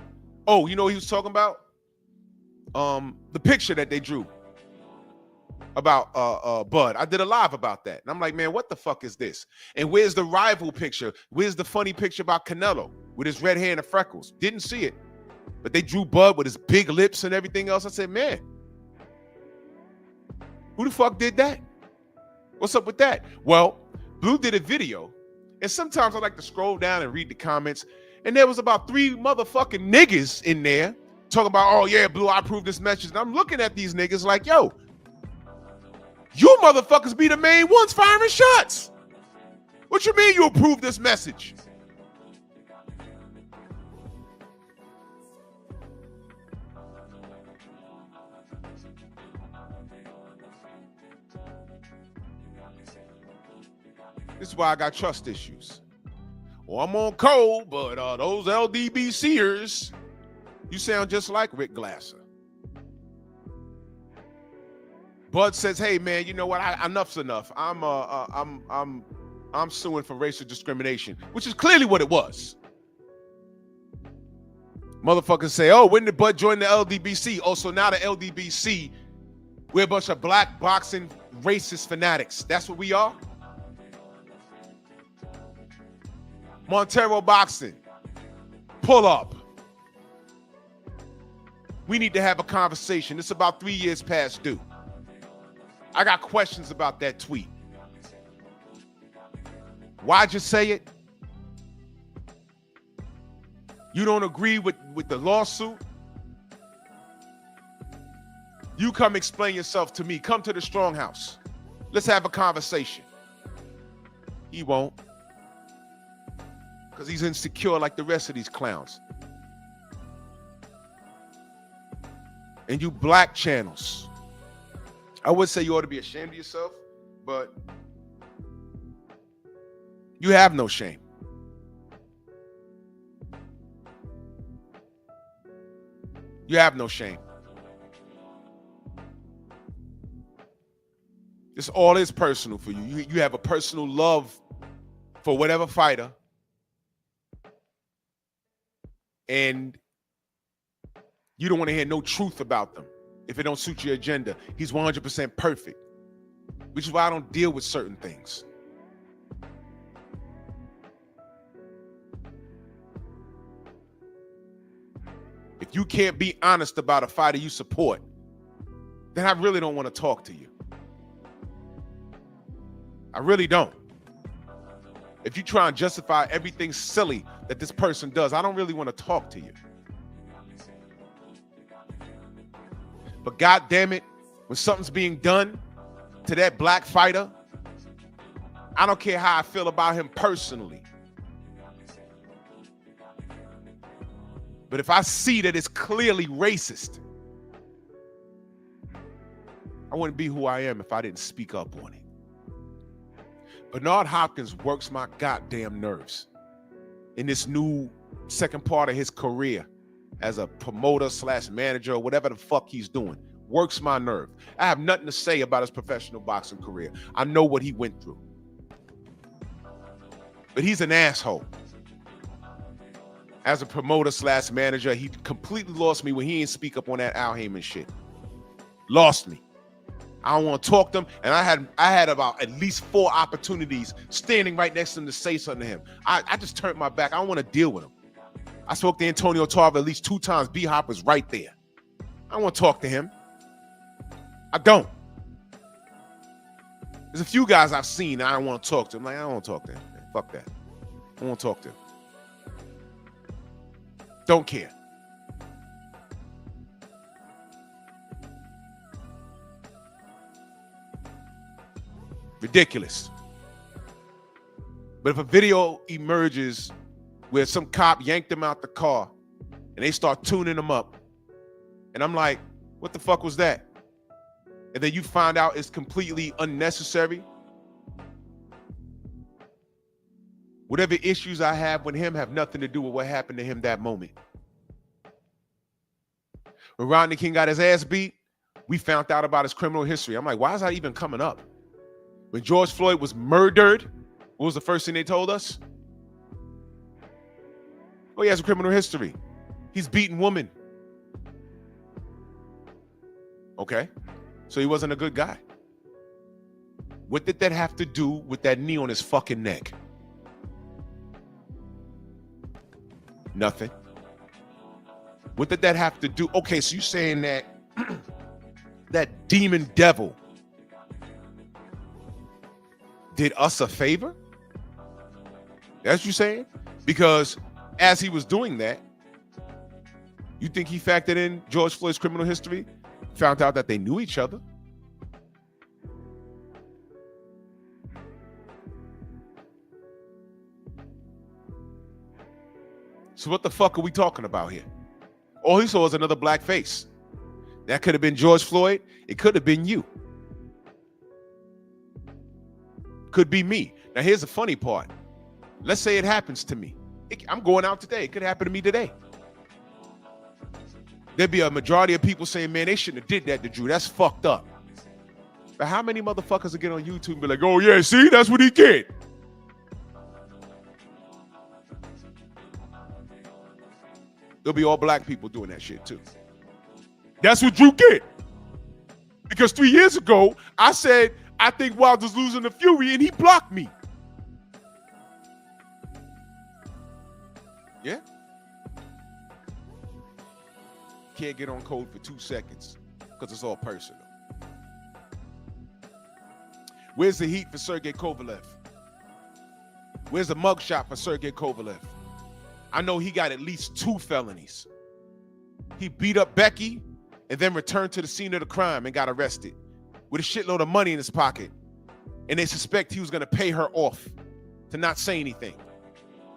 S2: oh, you know what he was talking about? The picture that they drew about Bud. I did a live about that. And I'm like, man, what the fuck is this? And where's the rival picture? Where's the funny picture about Canelo with his red hair and the freckles? Didn't see it. But they drew Bud with his big lips and everything else. I said, man, who the fuck did that? What's up with that? Well, Blue did a video, and sometimes I like to scroll down and read the comments, and there was about 3 motherfucking niggas in there talking about, oh yeah, Blue, I approved this message. And I'm looking at these niggas like, yo, you motherfuckers be the main ones firing shots. What you mean you approved this message? This is why I got trust issues. Well, I'm on code, but those LDBCers, you sound just like Rick Glasser. Bud says, "Hey man, you know what? Enough's enough. I'm suing for racial discrimination," which is clearly what it was. Motherfuckers say, "Oh, when did Bud join the LDBC?" Oh, so now the LDBC, we're a bunch of black boxing racist fanatics. That's what we are. Montero Boxing, pull up. We need to have a conversation. It's about 3 years past due. I got questions about that tweet. Why'd you say it? You don't agree with the lawsuit? You come explain yourself to me. Come to the Strong House. Let's have a conversation. He won't. Because he's insecure like the rest of these clowns. And you black channels, I would say you ought to be ashamed of yourself, but you have no shame. You have no shame. This all is personal for you. You have a personal love for whatever fighter. And you don't want to hear no truth about them if it don't suit your agenda. He's 100% perfect, which is why I don't deal with certain things. If you can't be honest about a fighter you support, then I really don't want to talk to you. I really don't. If you try and justify everything silly that this person does, I don't really want to talk to you. But God damn it, when something's being done to that black fighter, I don't care how I feel about him personally. But if I see that it's clearly racist, I wouldn't be who I am if I didn't speak up on it. Bernard Hopkins works my goddamn nerves in this new second part of his career as a promoter / manager or whatever the fuck he's doing. works my nerve. I have nothing to say about his professional boxing career. I know what he went through. But he's an asshole. As a promoter / manager, he completely lost me when he didn't speak up on that Al Heyman shit. Lost me. I don't want to talk to him. And I had about at least 4 opportunities standing right next to him to say something to him. I just turned my back. I don't want to deal with him. I spoke to Antonio Tarver at least 2 times. B-Hop was right there. I don't want to talk to him. I don't. There's a few guys I've seen I don't want to talk to. I'm like, I don't want to talk to him. Man. Fuck that. I don't want to talk to him. Don't care. Ridiculous. But if a video emerges where some cop yanked them out the car and they start tuning them up, and I'm like, what the fuck was that? And then you find out it's completely unnecessary. Whatever issues I have with him have nothing to do with what happened to him that moment. When Rodney King got his ass beat, we found out about his criminal history. I'm like, why is that even coming up? When George Floyd was murdered, what was the first thing they told us? Oh, he has a criminal history. He's beaten women. Okay, so he wasn't a good guy. What did that have to do with that knee on his fucking neck? Nothing. What did that have to do? Okay, so you're saying that that demon devil did us a favor? That's what you're saying? Because as he was doing that, you think he factored in George Floyd's criminal history? Found out that they knew each other? So what the fuck are we talking about here? All he saw was another black face. That could have been George Floyd. It could have been you. Could be me. Now here's the funny part. Let's say it happens to me. I'm going out today. It could happen to me today. There'd be a majority of people saying, man, they shouldn't have did that to Drew. That's fucked up. But how many motherfuckers will get on YouTube and be like, oh yeah, see, that's what he did. There'll be all black people doing that shit too. That's what Drew did. Because 3 years ago, I said, I think Wilder's losing to Fury, and he blocked me. Yeah? Can't get on code for 2 seconds because it's all personal. Where's the heat for Sergey Kovalev? Where's the mugshot for Sergey Kovalev? I know he got at least 2 felonies. He beat up Becky and then returned to the scene of the crime and got arrested with a shitload of money in his pocket. And they suspect he was going to pay her off to not say anything.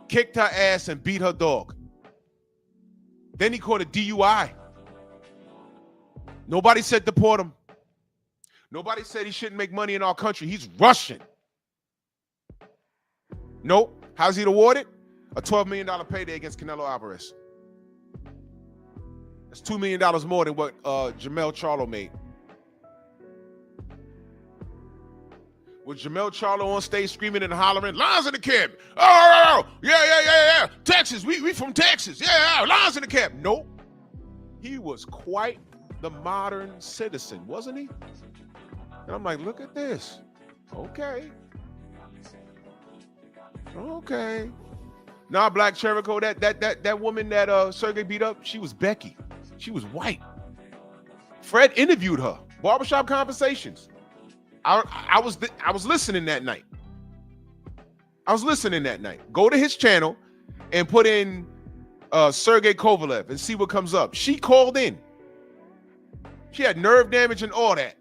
S2: Kicked her ass and beat her dog. Then he caught a DUI. Nobody said deport him. Nobody said he shouldn't make money in our country. He's Russian. Nope. How's he awarded? A $12 million payday against Canelo Alvarez. That's $2 million more than what Jermell Charlo made. Was Jermell Charlo on stage screaming and hollering, lines in the cab. Oh, yeah. Texas, we from Texas. Yeah, lines in the cab. Nope. He was quite the modern citizen, wasn't he? And I'm like, look at this. Okay. Nah, Black Cherico, that woman that Sergey beat up, she was Becky. She was white. Fred interviewed her. Barbershop Conversations. I was listening that night. Go to his channel and put in Sergey Kovalev and see what comes up. She called in. She had nerve damage and all that.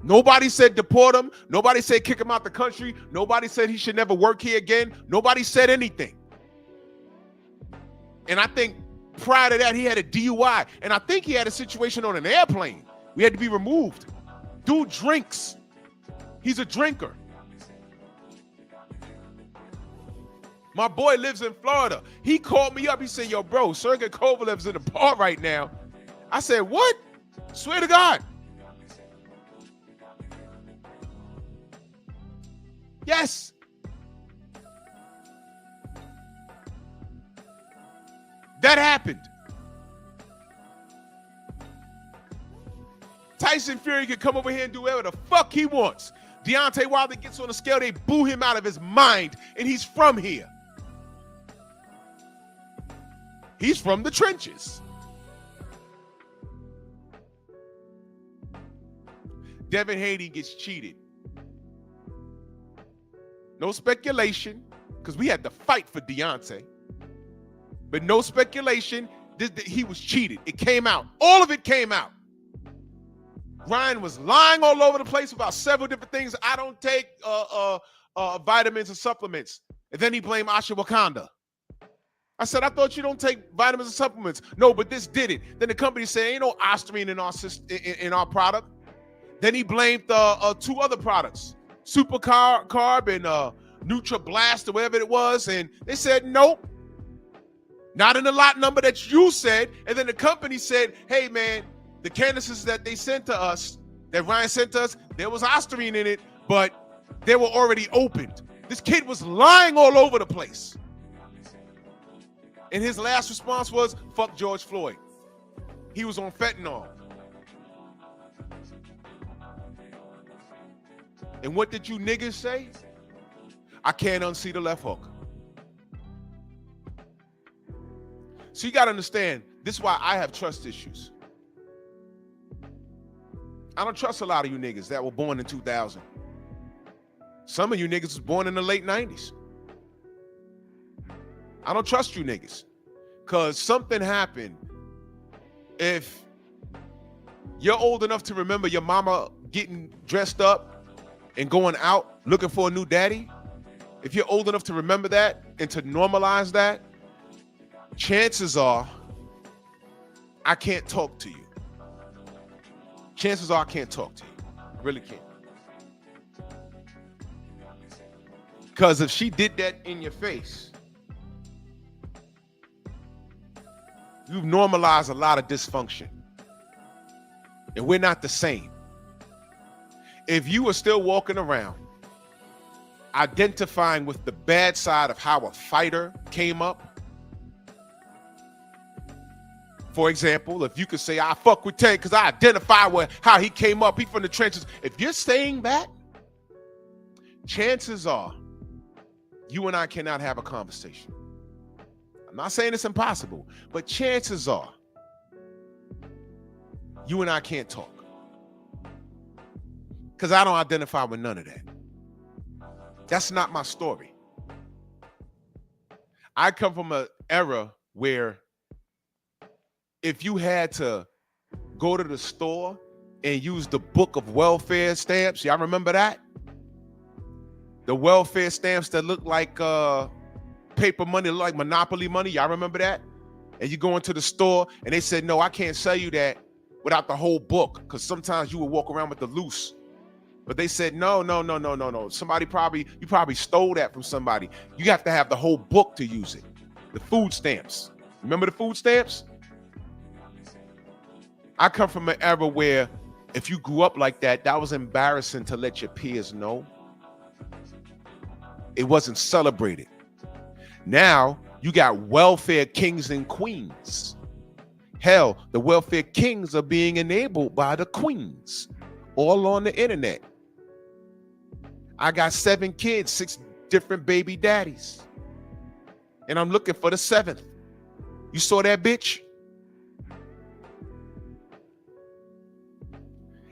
S2: Nobody said deport him. Nobody said kick him out the country. Nobody said he should never work here again. Nobody said anything. And I think prior to that, he had a DUI. And I think he had a situation on an airplane. We had to be removed. Dude drinks. He's a drinker. My boy lives in Florida. He called me up. He said, yo, bro, Sergey Kovalev's in the bar right now. I said, what? Swear to God. Yes. That happened. Tyson Fury can come over here and do whatever the fuck he wants. Deontay Wilder gets on the scale, they boo him out of his mind, and he's from here. He's from the trenches. Devin Haney gets cheated. No speculation, because we had to fight for Deontay. But no speculation, he was cheated. It came out. All of it came out. Ryan was lying all over the place about several different things. I don't take vitamins and supplements. And then he blamed Ashwagandha. I said, I thought you don't take vitamins and supplements. No, but this did it. Then the company said, ain't no ostarine in our product. Then he blamed two other products, Super Carb and NutriBlast or whatever it was. And they said, nope, not in the lot number that you said. And then the company said, hey, man, the canisters that they sent to us, that Ryan sent to us, there was ostarine in it, but they were already opened. This kid was lying all over the place. And his last response was, fuck George Floyd. He was on fentanyl. And what did you niggas say? I can't unsee the left hook. So you got to understand, this is why I have trust issues. I don't trust a lot of you niggas that were born in 2000. Some of you niggas was born in the late 90s. I don't trust you niggas because something happened. If you're old enough to remember your mama getting dressed up and going out looking for a new daddy, if you're old enough to remember that and to normalize that, chances are I can't talk to you. Chances are I can't talk to you. I really can't. Because if she did that in your face, you've normalized a lot of dysfunction. And we're not the same. If you were still walking around identifying with the bad side of how a fighter came up, for example, if you could say, I fuck with Tank because I identify with how he came up, he from the trenches. If you're saying that, chances are you and I cannot have a conversation. I'm not saying it's impossible, but chances are you and I can't talk. Because I don't identify with none of that. That's not my story. I come from an era where if you had to go to the store and use the book of welfare stamps, y'all remember that? The welfare stamps that look like paper money, look like Monopoly money, y'all remember that? And you go into the store and they said, no, I can't sell you that without the whole book, because sometimes you would walk around with the loose. But they said, no. You probably stole that from somebody. You have to have the whole book to use it. The food stamps. Remember the food stamps? I come from an era where if you grew up like that, that was embarrassing to let your peers know. It wasn't celebrated. Now you got welfare kings and queens. Hell, the welfare kings are being enabled by the queens, all on the internet. I got 7 kids, 6 different baby daddies. And I'm looking for the 7th. You saw that bitch?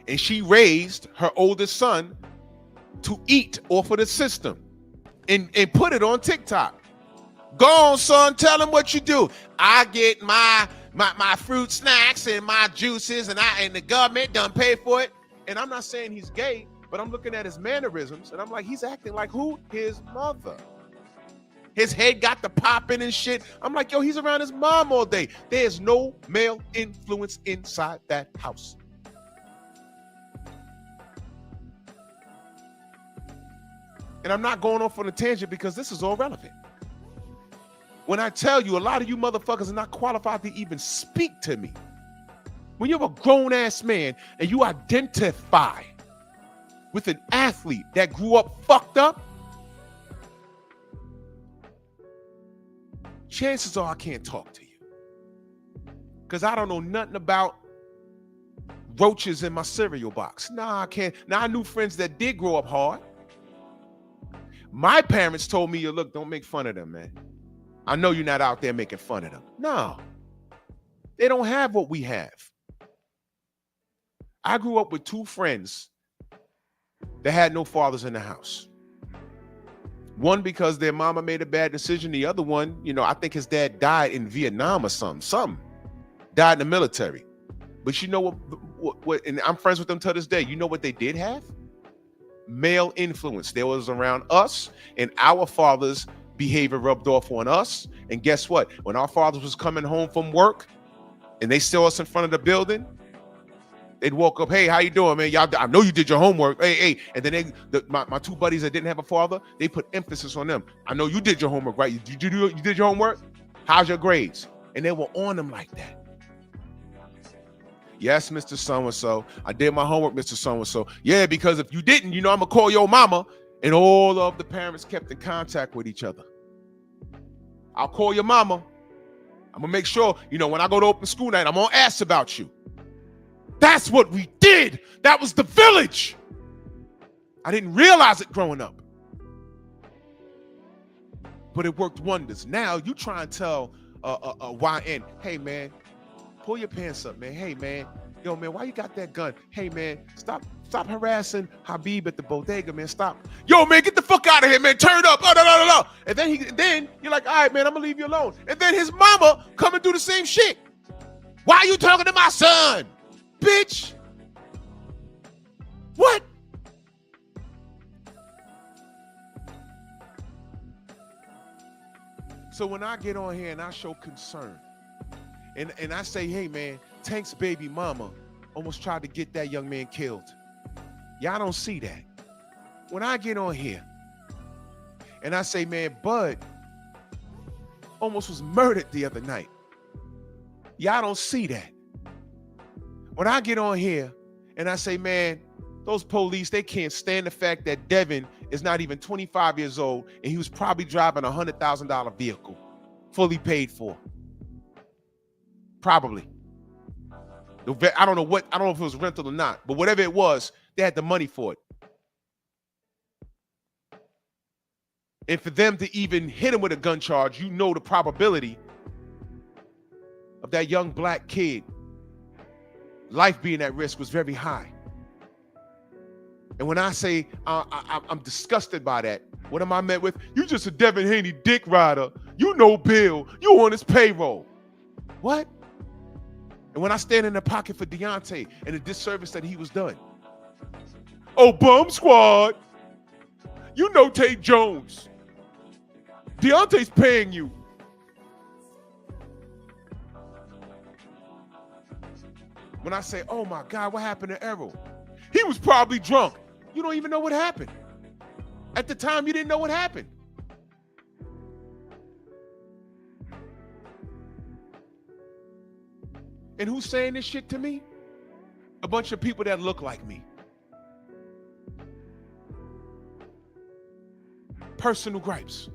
S2: And she raised her oldest son to eat off of the system and put it on TikTok. Go on, son, tell him what you do. I get my fruit snacks and my juices and the government done pay for it. And I'm not saying he's gay, but I'm looking at his mannerisms and I'm like, he's acting like who? His mother. His head got the popping and shit. I'm like, yo, he's around his mom all day. There's no male influence inside that house. And I'm not going off on a tangent because this is all relevant. When I tell you, a lot of you motherfuckers are not qualified to even speak to me.
S3: When you're a grown-ass man and you identify with an athlete that grew up fucked up, chances are I can't talk to you. Because I don't know nothing about roaches in my cereal box. Nah, I can't. Now, I knew friends that did grow up hard. My parents told me, look, don't make fun of them, man. I know you're not out there making fun of them. No. They don't have what we have. I grew up with two friends that had no fathers in the house. One because their mama made a bad decision. The other one, I think his dad died in Vietnam or something. Died in the military. But you know what, and I'm friends with them to this day. You know what they did have? Male influence. There was around us, and our fathers' behavior rubbed off on us. And guess what? When our fathers was coming home from work and they saw us in front of the building, they'd walk up, hey, how you doing, man? Y'all, I know you did your homework. Hey. And then my two buddies that didn't have a father, they put emphasis on them. I know you did your homework, right? You did your homework? How's your grades? And they were on them like that. Yes, Mr. So-and-so. I did my homework, Mr. So-and-so. Yeah, because if you didn't, I'm going to call your mama. And all of the parents kept in contact with each other. I'll call your mama. I'm going to make sure, when I go to open school night, I'm going to ask about you. That's what we did. That was the village. I didn't realize it growing up. But it worked wonders. Now you try and tell a YN, hey, man, pull your pants up, man. Hey, man. Yo, man, why you got that gun? Hey, man, stop harassing Habib at the bodega, man. Stop. Yo, man, get the fuck out of here, man. Turn up. Oh, no. And then you're like, all right, man, I'm going to leave you alone. And then his mama come and do the same shit. Why are you talking to my son? Bitch. What? So when I get on here and I show concern, and I say, hey, man, Tank's baby mama almost tried to get that young man killed. Y'all don't see that. When I get on here and I say, man, Bud almost was murdered the other night. Y'all don't see that. When I get on here and I say, man, those police, they can't stand the fact that Devin is not even 25 years old and he was probably driving a $100,000 vehicle, fully paid for. Probably. I don't know if it was rental or not, but whatever it was, they had the money for it. And for them to even hit him with a gun charge, the probability of that young black kid life being at risk was very high. And when I say I'm disgusted by that, what am I met with? You just a Devin Haney dick rider. You know Bill. You on his payroll. What? And when I stand in the pocket for Deontay and the disservice that he was done. Oh, bum squad. You know Tate Jones. Deontay's paying you. When I say, oh my God, what happened to Errol? He was probably drunk. You don't even know what happened. At the time, you didn't know what happened. And who's saying this shit to me? A bunch of people that look like me. Personal gripes.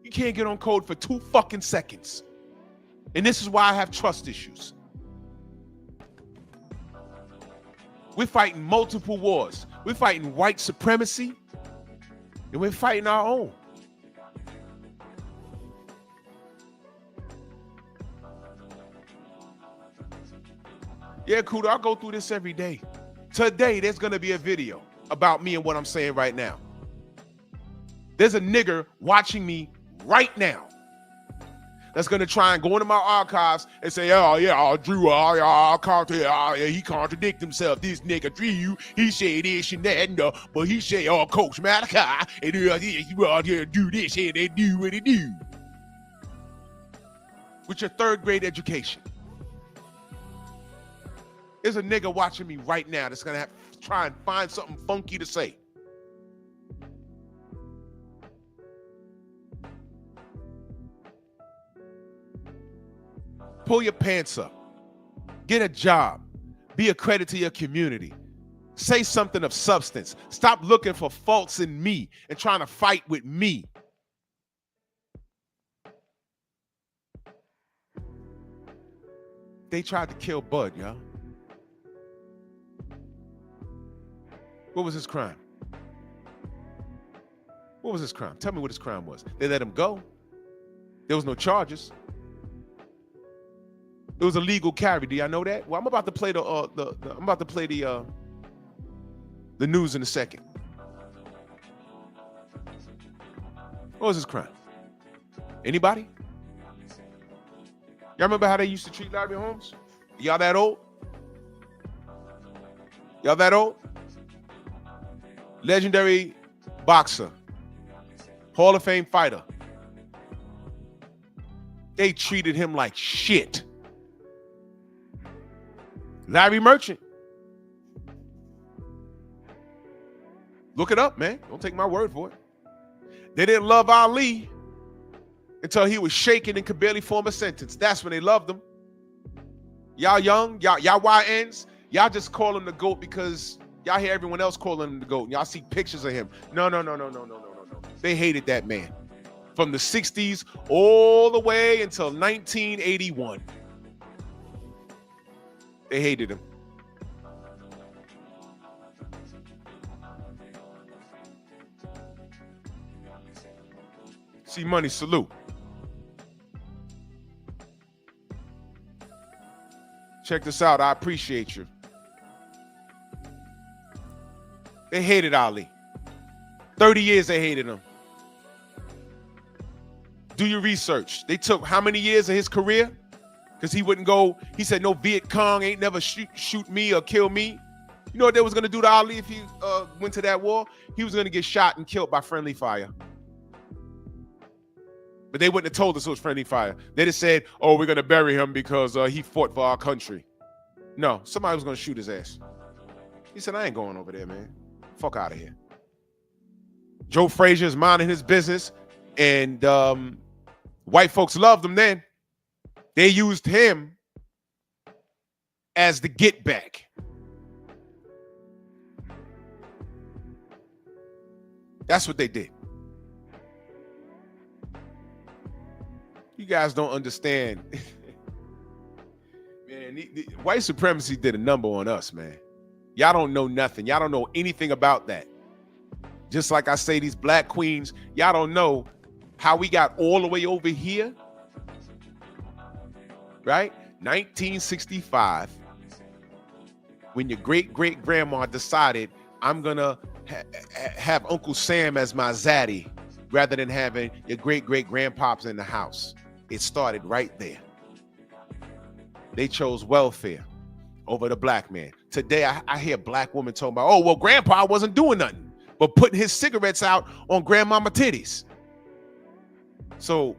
S3: You can't get on code for 2 fucking seconds. And this is why I have trust issues. We're fighting multiple wars. We're fighting white supremacy, and we're fighting our own. Yeah, Kuda, I go through this every day. Today, there's going to be a video about me and what I'm saying right now. There's a nigger watching me right now that's going to try and go into my archives and say, oh, yeah, Drew, he contradict himself. This nigga Drew, he said this and that, but he said, Coach Malachi, and you out here do this and they do what they do. With your 3rd grade education. There's a nigga watching me right now that's going to have to try and find something funky to say. Pull your pants up. Get a job. Be a credit to your community. Say something of substance. Stop looking for faults in me and trying to fight with me. They tried to kill Bud, y'all. What was his crime? What was his crime? Tell me what his crime was. They let him go. There was no charges. It was a legal carry. Do y'all know that? Well, I'm about to play the news in a second. What was his crime? Anybody? Y'all remember how they used to treat Larry Holmes? Y'all that old? Y'all that old? Legendary boxer, Hall of Fame fighter. They treated him like shit. Larry Merchant. Look it up, man. Don't take my word for it. They didn't love Ali until he was shaking and could barely form a sentence. That's when they loved him. Y'all young, y'all YNs, y'all just call him the GOAT because y'all hear everyone else calling him the GOAT. Y'all see pictures of him. No. They hated that man. From the 60s all the way until 1981. They hated him. See Money, salute. Check this out. I appreciate you. They hated Ali. 30 years they hated him. Do your research. They took how many years of his career? Because he wouldn't go. He said, no, Viet Cong ain't never shoot me or kill me. You know what they was going to do to Ali if he went to that war? He was going to get shot and killed by friendly fire. But they wouldn't have told us it was friendly fire. They just said, oh, we're going to bury him because he fought for our country. No, somebody was going to shoot his ass. He said, I ain't going over there, man. Fuck out of here. Joe Frazier's minding his business, and white folks loved him then. They used him as the get back. That's what they did. You guys don't understand. Man, white supremacy did a number on us, man. Y'all don't know nothing. Y'all don't know anything about that. Just like I say, these black queens, y'all don't know how we got all the way over here. Right? 1965, when your great-great-grandma decided, I'm going to have Uncle Sam as my zaddy rather than having your great-great-grandpops in the house. It started right there. They chose welfare over the black man. Today, I hear black women talking about, oh, well, grandpa wasn't doing nothing but putting his cigarettes out on grandmama titties. So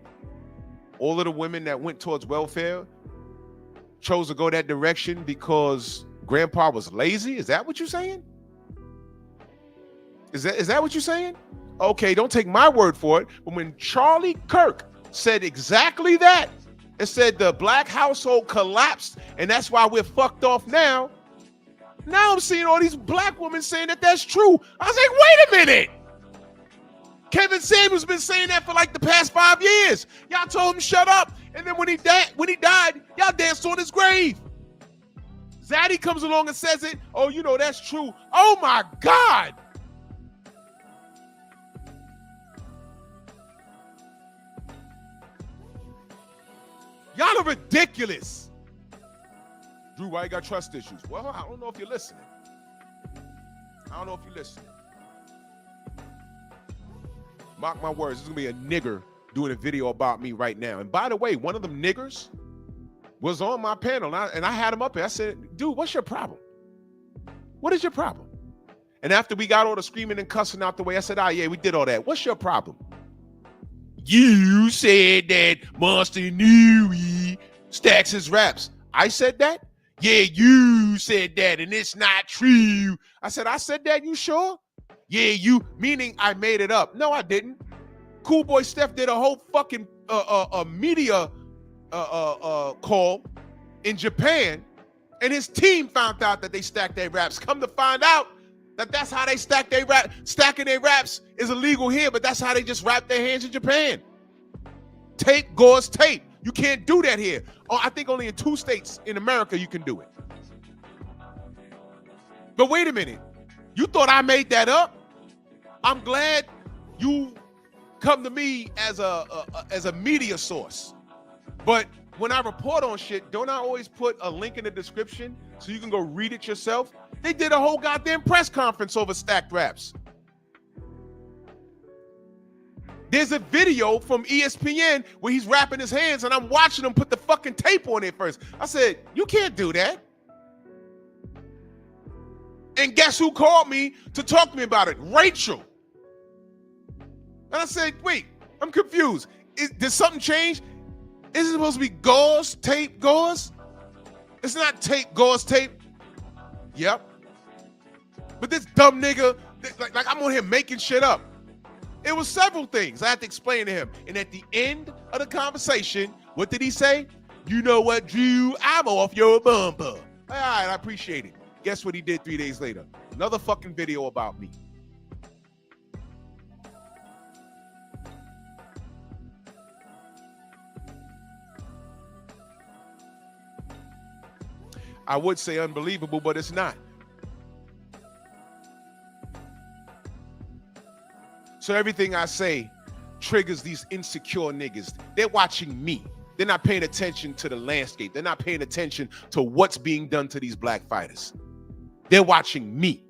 S3: all of the women that went towards welfare chose to go that direction because grandpa was lazy? Is that what you're saying? Is that what you're saying? Okay, don't take my word for it. But when Charlie Kirk said exactly that and said the black household collapsed and that's why we're fucked off now I'm seeing all these black women saying that that's true. I was like, wait a minute. Kevin Samuels been saying that for like the past 5 years. Y'all told him shut up. And then when he died, y'all danced on his grave. Zaddy comes along and says it. Oh, you know, that's true. Oh my God. Y'all are ridiculous. Drew, why you got trust issues? Well, I don't know if you're listening. Mark my words, there's gonna be a nigger doing a video about me right now. And by the way, one of them niggers was on my panel, and I had him up here. I said, dude, what's your problem? What is your problem? And after we got all the screaming and cussing out the way, I said, yeah, we did all that. What's your problem? You said that Monster knew he stacks his raps. I said that? Yeah, you said that, and it's not true. I said that, you sure? Yeah, you, meaning I made it up. No, I didn't. Cool Boy Steph did a whole fucking media call in Japan And his team found out that they stacked their raps. Come to find out that that's how they stack their rap. Stacking their raps is illegal here, but that's how they just wrap their hands in Japan. Tape gauze tape. You can't do that here. Oh, I think only in 2 states in America you can do it. But wait a minute. You thought I made that up? I'm glad you come to me as a media source. But when I report on shit, don't I always put a link in the description so you can go read it yourself? They did a whole goddamn press conference over stacked raps. There's a video from ESPN where he's wrapping his hands and I'm watching him put the fucking tape on it first. I said, you can't do that. And guess who called me to talk to me about it? Rachel. And I said, wait, I'm confused. Did something change? Is it supposed to be gauze, tape, gauze? It's not tape, gauze, tape. Yep. But this dumb nigga, like I'm on here making shit up. It was several things I had to explain to him. And at the end of the conversation, what did he say? You know what, Drew? I'm off your bumper. All right, I appreciate it. Guess what he did 3 days later? Another fucking video about me. I would say unbelievable, but it's not. So everything I say triggers these insecure niggas. They're watching me. They're not paying attention to the landscape. They're not paying attention to what's being done to these black fighters. They're watching me.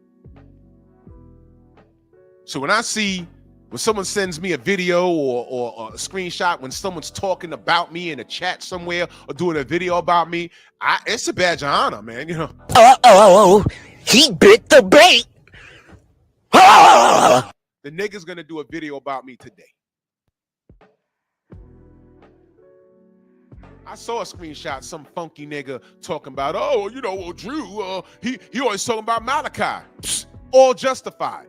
S3: So when someone sends me a video or a screenshot, when someone's talking about me in a chat somewhere or doing a video about me, it's a badge of honor, man. You know.
S4: He bit the bait.
S3: The nigga's gonna do a video about me today. I saw a screenshot, some funky nigga talking about, Drew, he always talking about Malachi. Psst, all justified.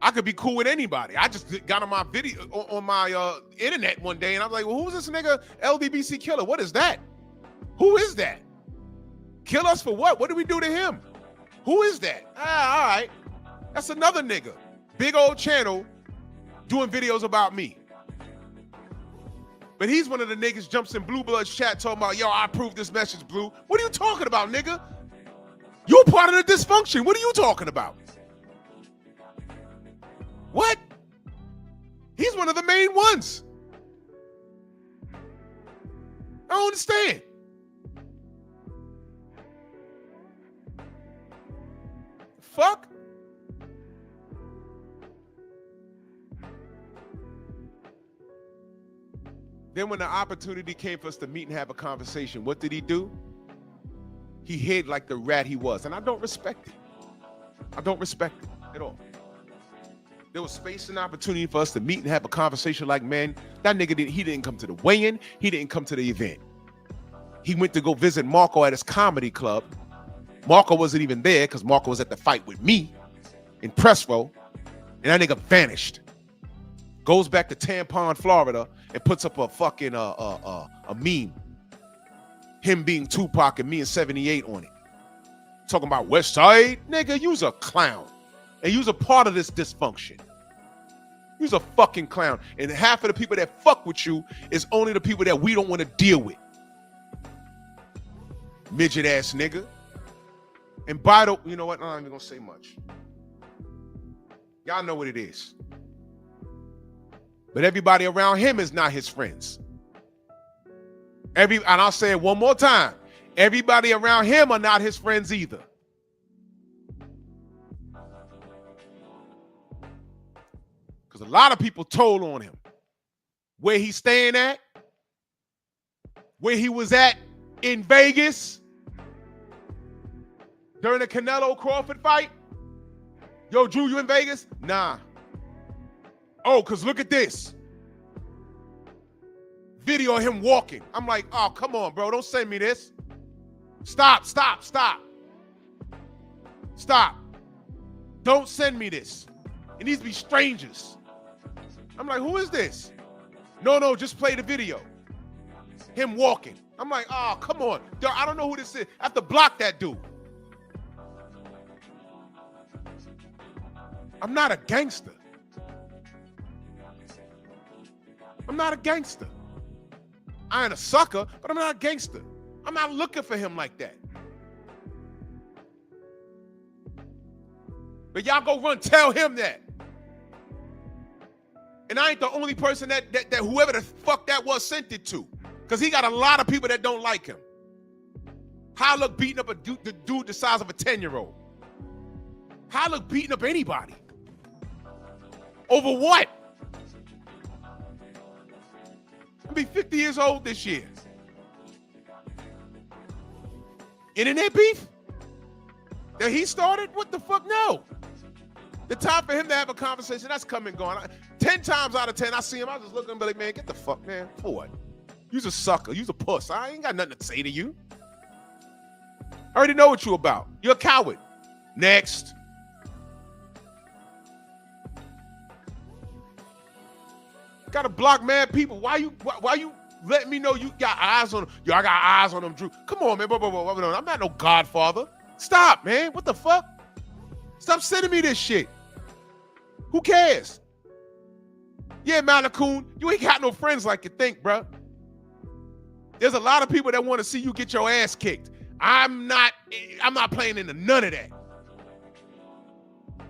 S3: I could be cool with anybody. I just got on my video on my internet one day, and I was like, well, who's this nigga LDBC Killer? What is that? Who is that? Kill us for what? What did we do to him? Who is that? All right. That's another nigga. Big old channel doing videos about me. But he's one of the niggas jumps in Blue Blood's chat talking about, yo, I approve this message, Blue. What are you talking about, nigga? You're part of the dysfunction. What are you talking about? What? He's one of the main ones. I don't understand. Fuck. Then when the opportunity came for us to meet and have a conversation, what did he do? He hid like the rat he was. And I don't respect it. I don't respect it at all. There was space and opportunity for us to meet and have a conversation like, man, that nigga didn't come to the weigh-in. He didn't come to the event. He went to go visit Marco at his comedy club. Marco wasn't even there because Marco was at the fight with me in press row. And that nigga vanished. Goes back to Tampon, Florida, and puts up a fucking a meme. Him being Tupac and me and 78 on it. Talking about West Side. Nigga, you's a clown. And you's a part of this dysfunction. You's a fucking clown. And half of the people that fuck with you is only the people that we don't want to deal with. Midget ass nigga. And by the, you know what? I'm not even gonna say much. Y'all know what it is. But everybody around him is not his friends. And I'll say it one more time. Everybody around him are not his friends either. Because a lot of people told on him. Where he's staying at, where he was at in Vegas during the Canelo Crawford fight. Yo, Drew, you in Vegas? Nah. Oh, because look at this. Video of him walking. I'm like, oh, come on, bro. Don't send me this. Stop. Don't send me this. It needs to be strangers. I'm like, who is this? No, just play the video. Him walking. I'm like, oh, come on. Yo, I don't know who this is. I have to block that dude. I'm not a gangster. I'm not a gangster. I ain't a sucker, but I'm not a gangster. I'm not looking for him like that. But y'all go run, tell him that. And I ain't the only person that whoever the fuck that was sent it to. Because he got a lot of people that don't like him. How look beating up the dude the size of a 10-year-old? How look beating up anybody? Over what? I'll be 50 years old this year. Internet beef? That he started? What the fuck? No. The time for him to have a conversation, that's come and gone. 10 times out of 10, I see him, I just look at him and be like, man, get the fuck, man. For what? You's a sucker. You's a puss. I ain't got nothing to say to you. I already know what you about. You're a coward. Next. Gotta block mad people. Why you letting me know you got eyes on them? Yo, I got eyes on them, Drew. Come on, man. I'm not no godfather. Stop, man. What the fuck? Stop sending me this shit. Who cares? Yeah, Malakun, you ain't got no friends like you think, bro. There's a lot of people that want to see you get your ass kicked. I'm not playing into none of that.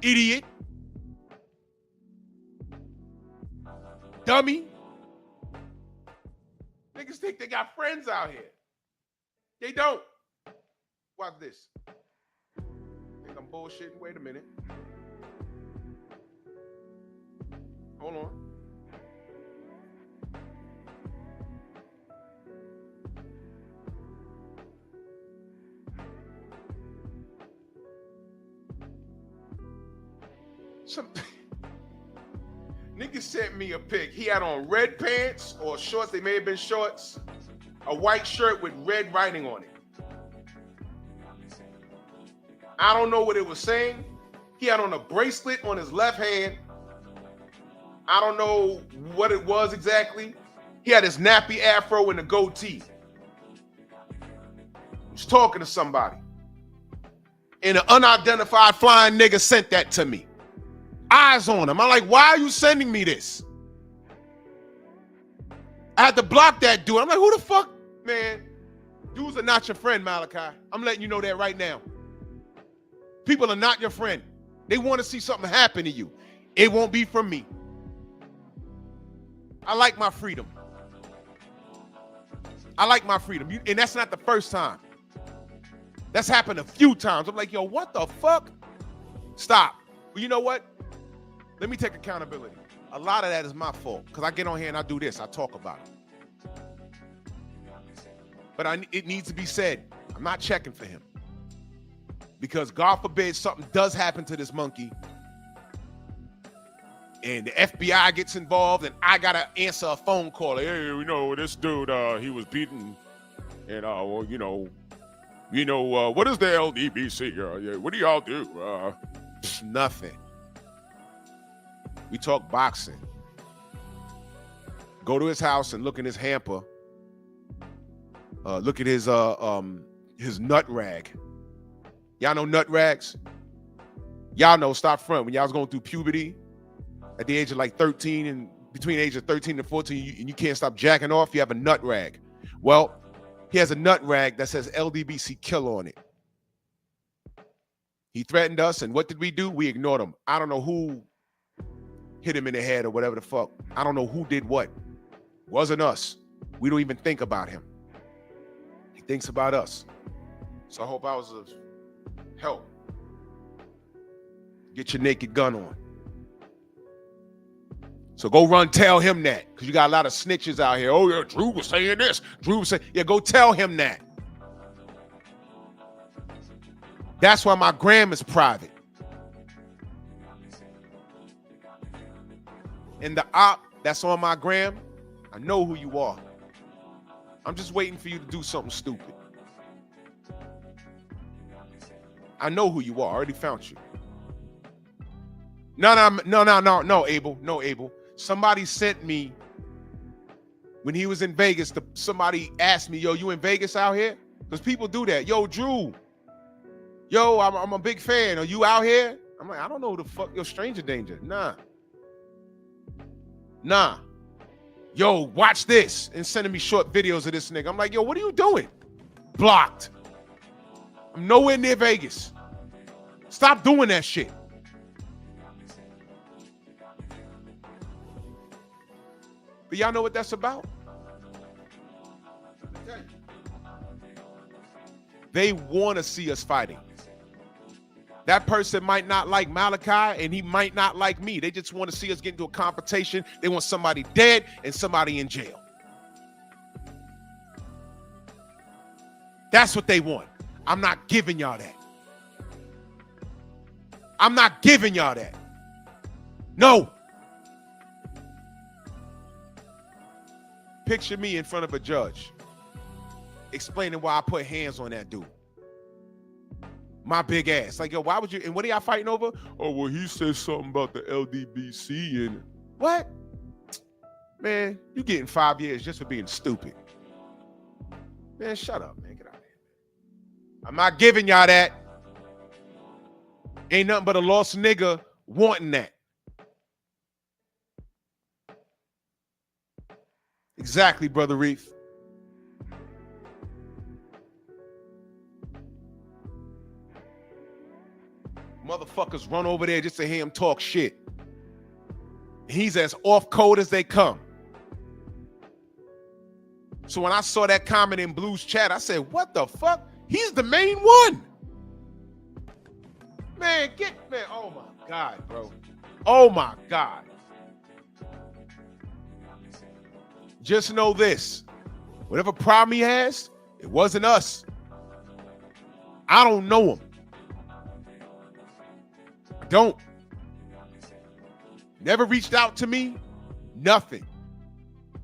S3: Idiot. Dummy. Niggas think they got friends out here. They don't. Watch this. Think I'm bullshitting? Wait a minute. Hold on. Nigga sent me a pic. He had on red pants or shorts. They may have been shorts. A white shirt with red writing on it. I don't know what it was saying. He had on a bracelet on his left hand. I don't know what it was exactly. He had his nappy afro and a goatee. He was talking to somebody. And an unidentified flying nigga sent that to me. Eyes on him. I'm like, why are you sending me this? I had to block that dude. I'm like, who the fuck? Man, dudes are not your friend, Malachi. I'm letting you know that right now. People are not your friend. They want to see something happen to you. It won't be from me. I like my freedom. I like my freedom. And that's not the first time. That's happened a few times. I'm like, yo, what the fuck? Stop. Well, you know what? Let me take accountability. A lot of that is my fault because I get on here and I do this. I talk about it. But it needs to be said. I'm not checking for him. Because God forbid something does happen to this monkey and the FBI gets involved and I got to answer a phone call. Hey, you know, this dude, he was beaten and, well, you know, what is the LDBC? What do y'all do? Nothing. We talk boxing. Go to his house and look in his hamper. Look at his nut rag. Y'all know nut rags? Y'all know, stop front. When y'all was going through puberty at the age of like 13 and between the age of 13 and 14, and you can't stop jacking off, you have a nut rag. Well, he has a nut rag that says LDBC kill on it. He threatened us, and what did we do? We ignored him. I don't know who hit him in the head or whatever the fuck. I don't know who did what. Wasn't us. We don't even think about him. He thinks about us. So I hope I was of help. Get your naked gun on. So go run, tell him that. Because you got a lot of snitches out here. Oh, yeah, Drew was saying this. Drew was saying, yeah, go tell him that. That's why my gram is private. And the op that's on my gram, I know who you are. I'm just waiting for you to do something stupid. I know who you are. I already found you. No, Abel. No, Abel. Somebody sent me when he was in Vegas, somebody asked me, yo, you in Vegas out here? Because people do that. Yo, Drew, yo, I'm a big fan. Are you out here? I'm like, I don't know who the fuck, yo, stranger danger. Nah. Yo, watch this. And sending me short videos of this nigga. I'm like, yo, what are you doing? Blocked. I'm nowhere near Vegas. Stop doing that shit. But y'all know what that's about? They want to see us fighting. That person might not like Malachi and he might not like me. They just want to see us get into a confrontation. They want somebody dead and somebody in jail. That's what they want. I'm not giving y'all that. I'm not giving y'all that. No. Picture me in front of a judge explaining why I put hands on that dude. My big ass. Like, yo, why would you? And what are y'all fighting over? Oh, well, he said something about the LDBC and what? Man, you getting 5 years just for being stupid. Man, shut up, man. Get out of here. I'm not giving y'all that. Ain't nothing but a lost nigga wanting that. Exactly, Brother Reef. Motherfuckers run over there just to hear him talk shit. He's as off code as they come. So when I saw that comment in Blue's chat, I said, what the fuck? He's the main one. Man, oh my God, bro. Oh my God. Just know this. Whatever problem he has, it wasn't us. I don't know him. I don't. Never reached out to me. Nothing.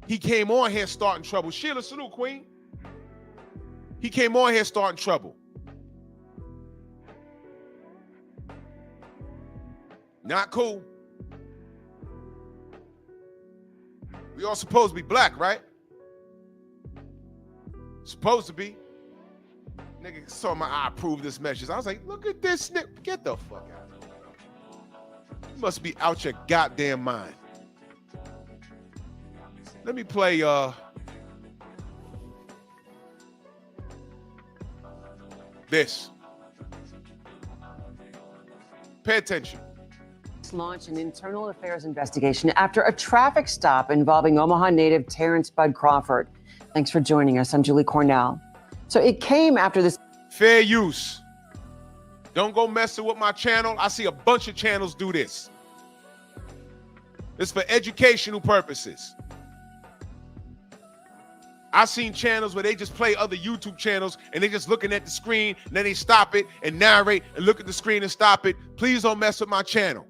S3: He came on here starting trouble. Sheila, salute, Queen. He came on here starting trouble. Not cool. We all supposed to be black, right? Supposed to be. Nigga saw my I approve this message. I was like, look at this nigga. Get the fuck out of here. You must be out your goddamn mind. Let me play this. Pay attention.
S5: Launch an internal affairs investigation after a traffic stop involving Omaha native Terrence Bud Crawford. Thanks for joining us. I'm Julie Cornell. So it came after this.
S3: Fair use. Don't go messing with my channel. I see a bunch of channels do this. It's for educational purposes. I've seen channels where they just play other YouTube channels and they just looking at the screen and then they stop it and narrate and look at the screen and stop it. Please don't mess with my channel.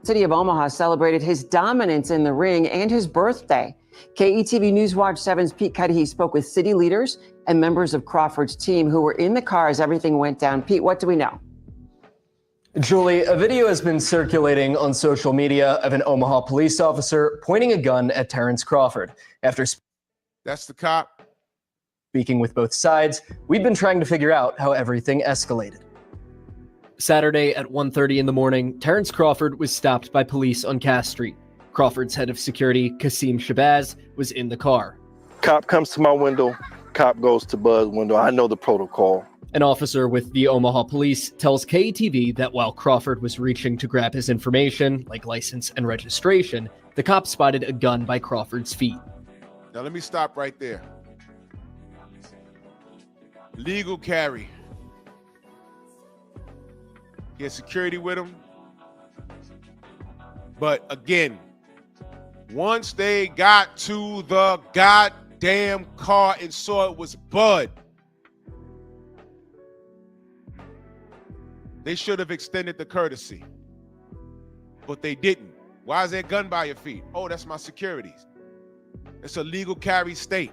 S5: City of Omaha celebrated his dominance in the ring and his birthday. KETV Newswatch 7's Pete Cudahy spoke with city leaders and members of Crawford's team who were in the car as everything went down. Pete, what do we know?
S6: Julie, a video has been circulating on social media of an Omaha police officer pointing a gun at Terrence Crawford. After
S3: That's the cop.
S6: speaking with both sides, we've been trying to figure out how everything escalated. Saturday at 1:30 in the morning, Terrence Crawford was stopped by police on Cass Street. Crawford's head of security, Kasim Shabazz, was in the car.
S7: Cop comes to my window, cop goes to Bud's window. I know the protocol.
S6: An officer with the Omaha Police tells KETV that while Crawford was reaching to grab his information, like license and registration, the cop spotted a gun by Crawford's feet.
S3: Now let me stop right there. Legal carry. He had security with him. But again, once they got to the goddamn car and saw it was Bud, they should have extended the courtesy. But they didn't. Why is there a gun by your feet? Oh, that's my securities. It's a legal carry state.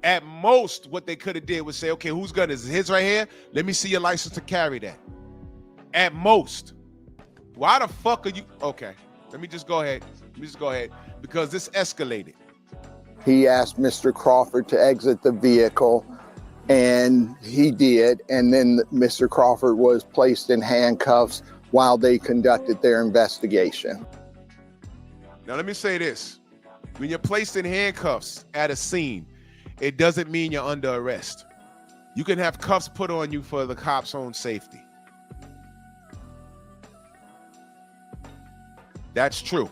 S3: At most, what they could have did was say, okay, whose gun is it? His right here? Let me see your license to carry that. At most. Why the fuck are you? Okay. Let me just go ahead. Because this escalated.
S8: He asked Mr. Crawford to exit the vehicle, and he did. And then Mr. Crawford was placed in handcuffs while they conducted their investigation.
S3: Now, let me say this. When you're placed in handcuffs at a scene, it doesn't mean you're under arrest. You can have cuffs put on you for the cop's own safety. That's true.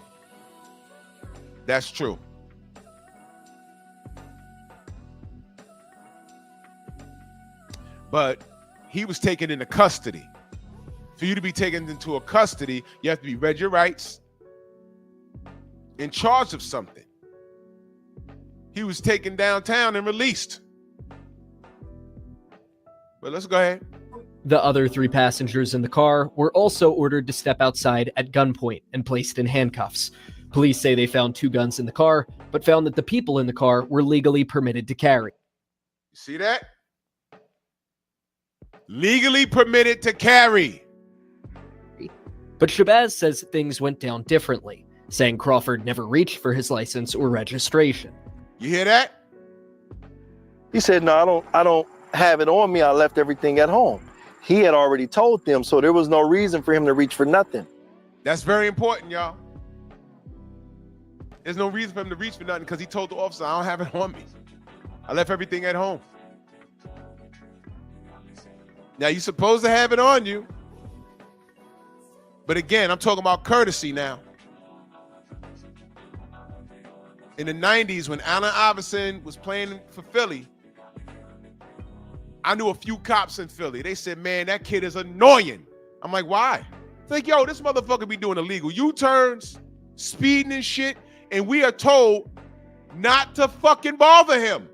S3: That's true. But he was taken into custody. For you to be taken into a custody, you have to be read your rights, in charge of something. He was taken downtown and released. But let's go ahead.
S6: The other 3 passengers in the car were also ordered to step outside at gunpoint and placed in handcuffs. Police say they found 2 guns in the car, but found that the people in the car were legally permitted to carry.
S3: You see that? Legally permitted to carry.
S6: But Shabazz says things went down differently, saying Crawford never reached for his license or registration.
S3: You hear that?
S7: He said, no, I don't have it on me. I left everything at home. He had already told them, so there was no reason for him to reach for nothing.
S3: That's very important, y'all. There's no reason for him to reach for nothing because he told the officer, I don't have it on me. I left everything at home. Now, you're supposed to have it on you. But again, I'm talking about courtesy now. In the 90s, when Allen Iverson was playing for Philly, I knew a few cops in Philly. They said, man, that kid is annoying. I'm like, why? It's like, yo, this motherfucker be doing illegal U-turns, speeding and shit, and we are told not to fucking bother him.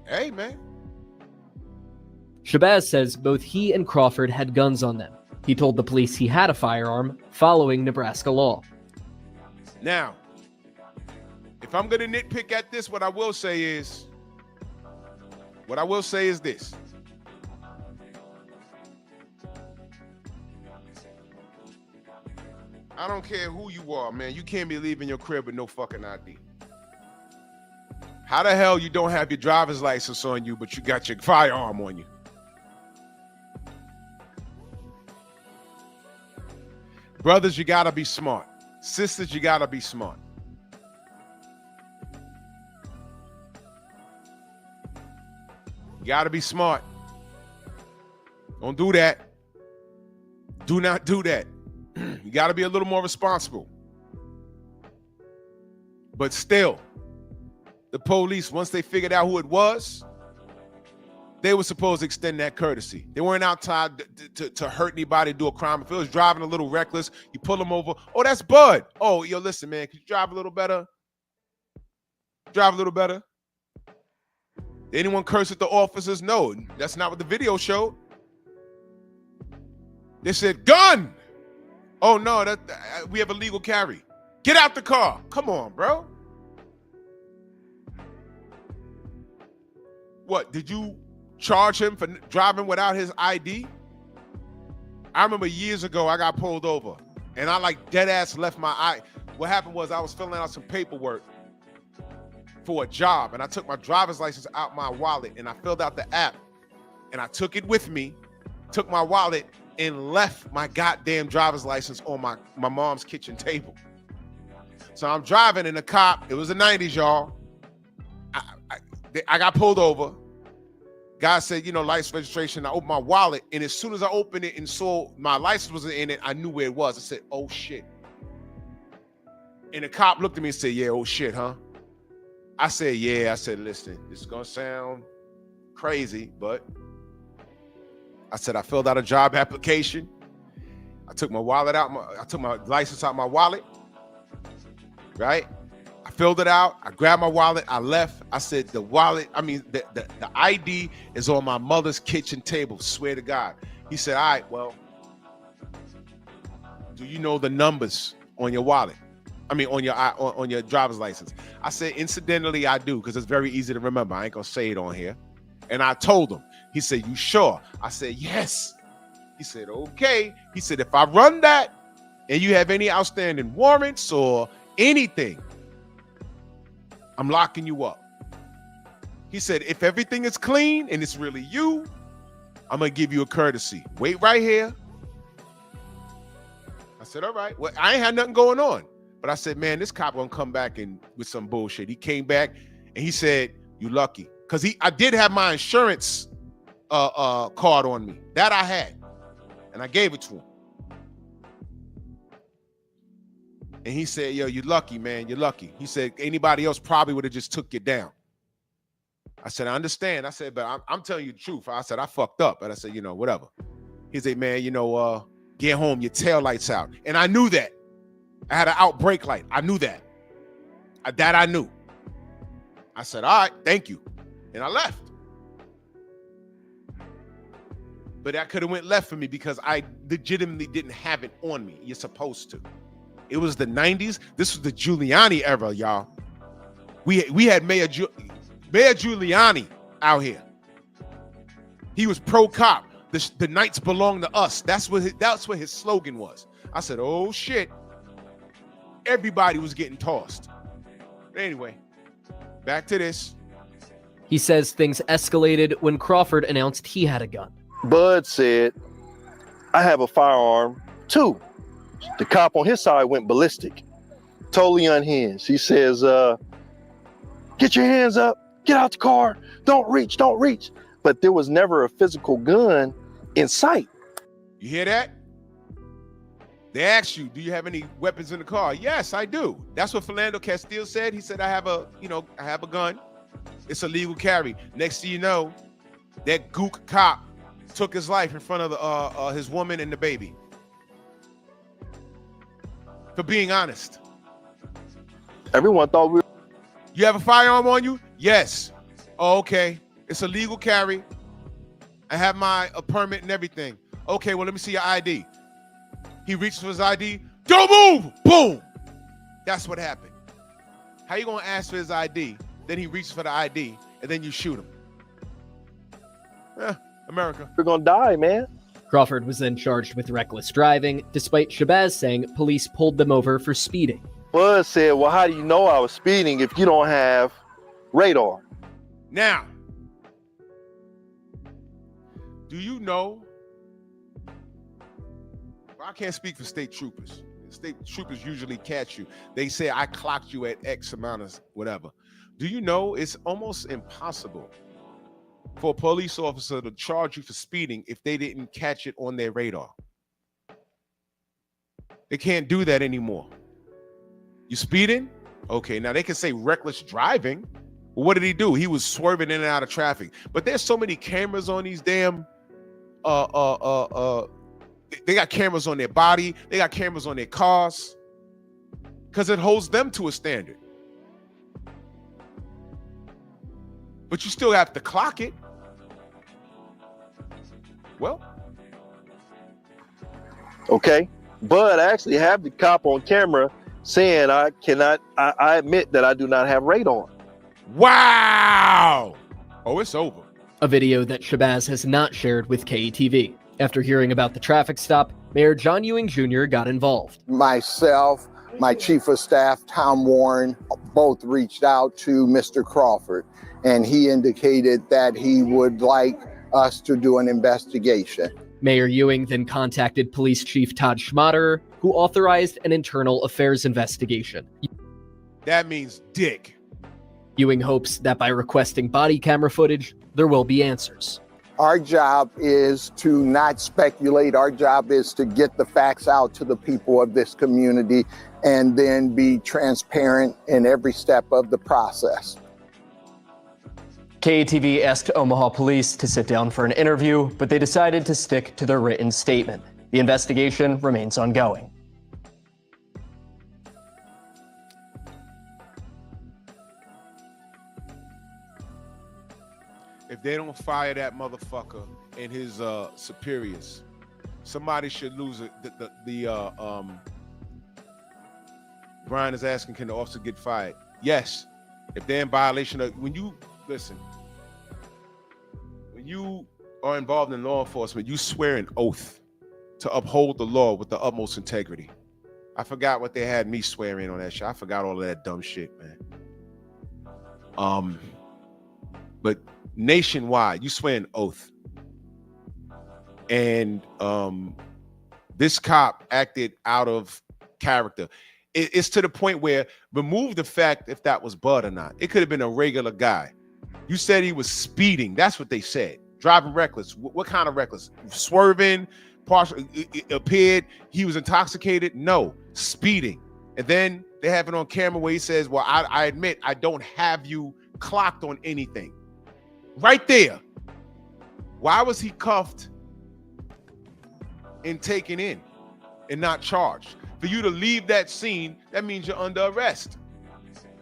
S3: Hey, man.
S6: Shabazz says both he and Crawford had guns on them. He told the police he had a firearm following Nebraska law.
S3: Now, if I'm going to nitpick at this, what I will say is this. I don't care who you are, man. You can't be leaving your crib with no fucking ID. How the hell you don't have your driver's license on you, but you got your firearm on you? Brothers, you gotta be smart. Sisters, you gotta be smart. You gotta be smart. Don't do that. Do not do that. You gotta be a little more responsible. But still, the police, once they figured out who it was, they were supposed to extend that courtesy. They weren't outside to hurt anybody, do a crime. If it was driving a little reckless, you pull them over. Oh, that's Bud. Oh, yo, listen, man, could you drive a little better? Drive a little better. Did anyone curse at the officers? No, that's not what the video showed. They said, gun. Oh, no, we have a legal carry. Get out the car. Come on, bro. What, did you charge him for driving without his ID? I remember years ago, I got pulled over and I like dead ass left my eye. What happened was I was filling out some paperwork for a job and I took my driver's license out my wallet and I filled out the app and I took it with me, took my wallet and left my goddamn driver's license on my mom's kitchen table. So I'm driving in a cop, it was the 90s, y'all. I got pulled over. Guy said, you know, license registration. I opened my wallet, and as soon as I opened it and saw my license was in it, I knew where it was. I said, oh, shit. And the cop looked at me and said, yeah, oh, shit, huh? I said, yeah. I said, listen, this is going to sound crazy, but I said, I filled out a job application. I took my wallet out. I took my license out my wallet, right? I filled it out. I grabbed my wallet. I left. I said, the ID is on my mother's kitchen table. Swear to God. He said, all right, well, do you know the numbers on your wallet? I mean, on your driver's license. I said, incidentally, I do, because it's very easy to remember. I ain't going to say it on here. And I told him. He said, "You sure?" I said, "Yes." He said, "Okay." He said, "If I run that and you have any outstanding warrants or anything, I'm locking you up." He said, "If everything is clean and it's really you, I'm going to give you a courtesy. Wait right here." I said, "All right." Well, I ain't had nothing going on. But I said, "Man, this cop going to come back and with some bullshit." He came back and he said, "You lucky." Because I did have my insurance card on me. That I had. And I gave it to him. And he said, "Yo, you're lucky, man. You're lucky." He said, "Anybody else probably would have just took you down." I said, "I understand." I said, "But I'm telling you the truth." I said, "I fucked up." And I said, "Whatever." He said, "Man, get home, your tail lights out." And I knew that. I had an out brake light. I knew that. That I knew. I said, "All right, thank you." And I left. But that could have went left for me because I legitimately didn't have it on me. You're supposed to. It was the 90s. This was the Giuliani era, y'all. We had Mayor Giuliani out here. He was pro-cop. The nights belong to us. That's what his slogan was. I said, "Oh shit." Everybody was getting tossed. But anyway, back to this.
S6: He says things escalated when Crawford announced he had a gun.
S7: Bud said, "I have a firearm too." The cop on his side went ballistic, totally unhinged. He says, "Get your hands up, get out the car, don't reach. But there was never a physical gun in sight.
S3: You hear that? They asked you, "Do you have any weapons in the car?" "Yes, I do." That's what Philando Castile said. He said, I have a gun. It's a legal carry. Next thing you know, that gook cop took his life in front of his woman and the baby. For being honest.
S7: Everyone thought we were...
S3: You have a firearm on you? Yes. "Oh, okay. It's a legal carry. I have my permit and everything." "Okay, well, let me see your ID." He reaches for his ID. "Don't move!" Boom. That's what happened. How you gonna ask for his ID? Then he reaches for the ID, and then you shoot him. America.
S7: We're gonna die, man.
S6: Crawford was then charged with reckless driving, despite Shabazz saying police pulled them over for speeding.
S7: Bud said, "Well, how do you know I was speeding if you don't have radar?"
S3: Now, do you know? I can't speak for state troopers. State troopers usually catch you. They say, "I clocked you at X amount of whatever." Do you know it's almost impossible for a police officer to charge you for speeding if they didn't catch it on their radar? They can't do that anymore. You speeding? Okay, now they can say reckless driving. Well, what did he do? He was swerving in and out of traffic. But there's so many cameras on these damn they got cameras on their body, they got cameras on their cars, because it holds them to a standard. But you still have to clock it. Well,
S7: Okay. Bud actually have the cop on camera saying, I admit that I do not have radar.
S3: wow. Oh, it's over.
S6: A video that Shabazz has not shared with KETV. After hearing about the traffic stop, Mayor John Ewing Jr. got involved.
S8: Myself, my chief of staff, Tom Warren, both reached out to Mr. Crawford, and he indicated that he would like us to do an investigation.
S6: Mayor Ewing then contacted Police Chief Todd Schmaderer, who authorized an internal affairs investigation.
S3: That means dick.
S6: Ewing hopes that by requesting body camera footage, there will be answers.
S8: Our job is to not speculate. Our job is to get the facts out to the people of this community and then be transparent in every step of the process.
S6: KETV asked Omaha Police to sit down for an interview, but they decided to stick to their written statement. The investigation remains ongoing.
S3: If they don't fire that motherfucker and his superiors, somebody should lose it. Brian is asking, can the officer get fired? Yes. If they're in violation of, when you listen, you are involved in law enforcement, you swear an oath to uphold the law with the utmost integrity. I forgot what they had me swearing on that shit. I forgot all of that dumb shit, man. But nationwide, you swear an oath. And this cop acted out of character. It's to the point where, remove the fact if that was Bud or not. It could have been a regular guy. You said he was speeding. That's what they said. Driving reckless. What kind of reckless? Swerving, partial. It appeared he was intoxicated. No, speeding. And then they have it on camera where he says, well, I admit I don't have you clocked on anything. Right there. Why was he cuffed and taken in and not charged? For you to leave that scene, that means you're under arrest.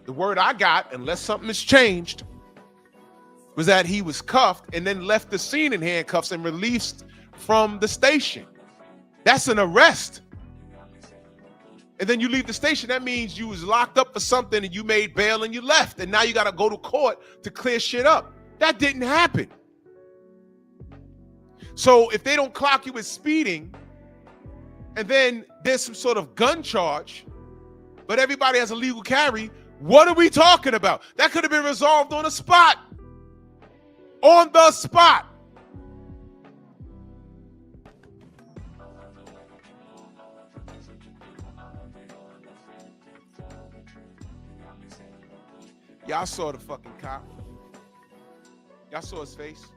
S3: The word I got, unless something has changed, was that he was cuffed and then left the scene in handcuffs and released from the station. That's an arrest. And then you leave the station, that means you was locked up for something and you made bail and you left. And now you got to go to court to clear shit up. That didn't happen. So if they don't clock you as speeding, and then there's some sort of gun charge, but everybody has a legal carry, what are we talking about? That could have been resolved on the spot. On the spot. Y'all saw the fucking cop. Y'all saw his face.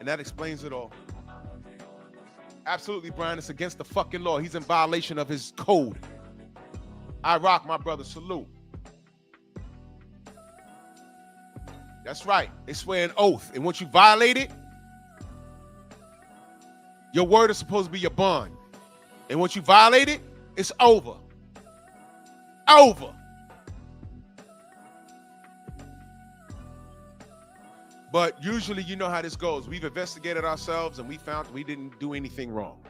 S3: And that explains it all. Absolutely, Brian. It's against the fucking law. He's in violation of his code. I rock, my brother. Salute. That's right. They swear an oath. And once you violate it, your word is supposed to be your bond. And once you violate it, it's over. Over. But usually, you know how this goes. We've investigated ourselves and we found we didn't do anything wrong.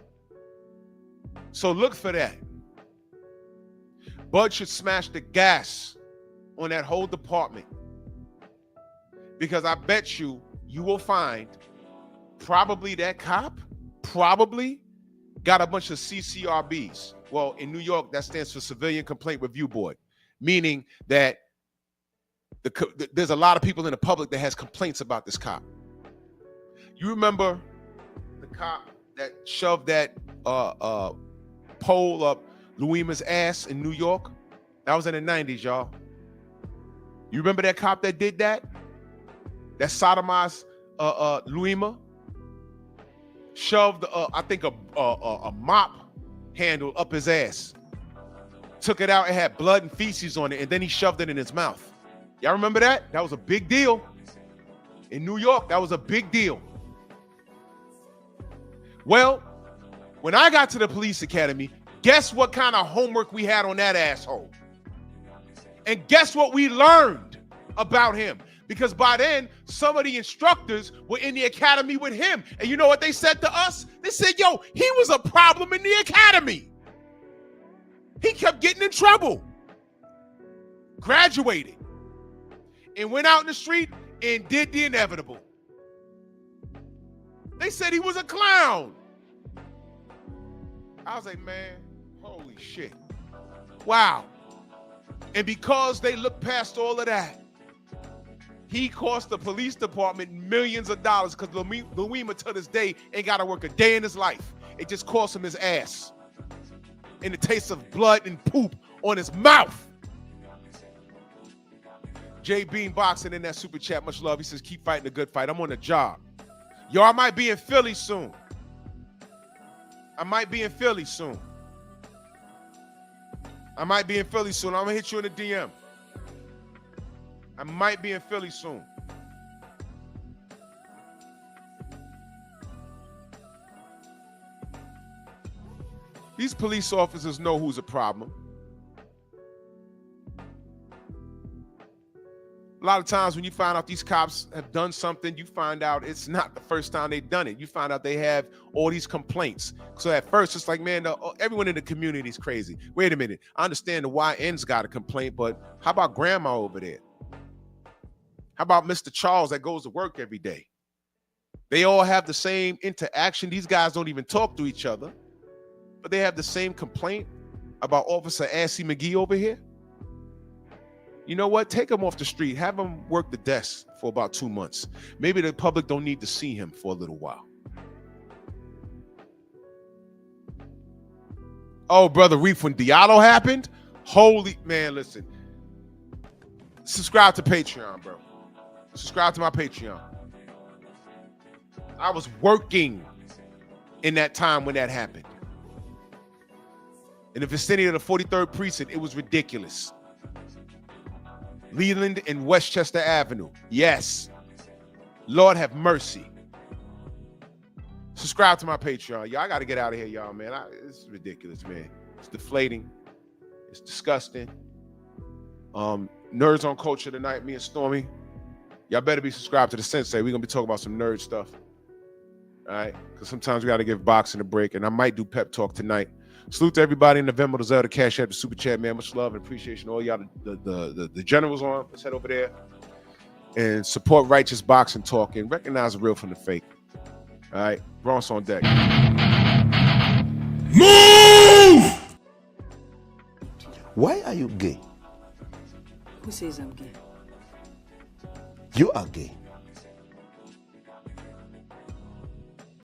S3: So look for that. Bud should smash the gas on that whole department. Because I bet you will find probably that cop probably got a bunch of CCRBs. Well, in New York, that stands for Civilian Complaint Review Board, meaning that there's a lot of people in the public that has complaints about this cop. You remember the cop that shoved that pole up Luima's ass in New York? That was in the 90s, y'all. You remember that cop that did that? That sodomized Luima? Shoved, I think, a mop handle up his ass. Took it out, it had blood and feces on it, and then he shoved it in his mouth. Y'all remember that? That was a big deal. In New York, that was a big deal. Well, when I got to the police academy, guess what kind of homework we had on that asshole? And guess what we learned about him? Because by then, some of the instructors were in the academy with him. And you know what they said to us? They said, yo, he was a problem in the academy. He kept getting in trouble. Graduated. And went out in the street and did the inevitable. They said he was a clown. I was like, man, holy shit. Wow. And because they looked past all of that, he cost the police department millions of dollars because Luima to this day ain't got to work a day in his life. It just cost him his ass. And the taste of blood and poop on his mouth. Jay Bean Boxing in that super chat, much love. He says, keep fighting the good fight. I'm on the job. Yo, I might be in Philly soon. I'm gonna hit you in the DM. I might be in Philly soon. These police officers know who's a problem. A lot of times when you find out these cops have done something, you find out it's not the first time they've done it. You find out they have all these complaints. So at first, it's like, man, everyone in the community is crazy. Wait a minute. I understand the YN's got a complaint, but how about grandma over there? How about Mr. Charles that goes to work every day? They all have the same interaction. These guys don't even talk to each other, but they have the same complaint about Officer Assy McGee over here. You know what? Take him off the street. Have him work the desk for about 2 months. Maybe the public don't need to see him for a little while. Oh, Brother Reef, when Diallo happened, holy man, listen. Subscribe to Patreon, bro. Subscribe to my Patreon. I was working in that time when that happened. In the vicinity of the 43rd precinct, it was ridiculous. Leland and Westchester Avenue. Yes. Lord have mercy. Subscribe to my Patreon. Y'all, I got to get out of here, y'all, man. It's ridiculous, man. It's deflating. It's disgusting. Nerds on Culture tonight, me and Stormy. Y'all better be subscribed to the Sensei. We're going to be talking about some nerd stuff. All right? Because sometimes we got to give boxing a break, and I might do pep talk tonight. Salute to everybody in the Venmo, the Zelda, Cash App, the Super Chat, man. Much love and appreciation. All y'all, the generals on. Let's head over there and support righteous boxing talk and recognize the real from the fake. All right? Bronx on deck.
S1: Move! Why are you gay?
S9: Who says I'm gay?
S1: You are gay.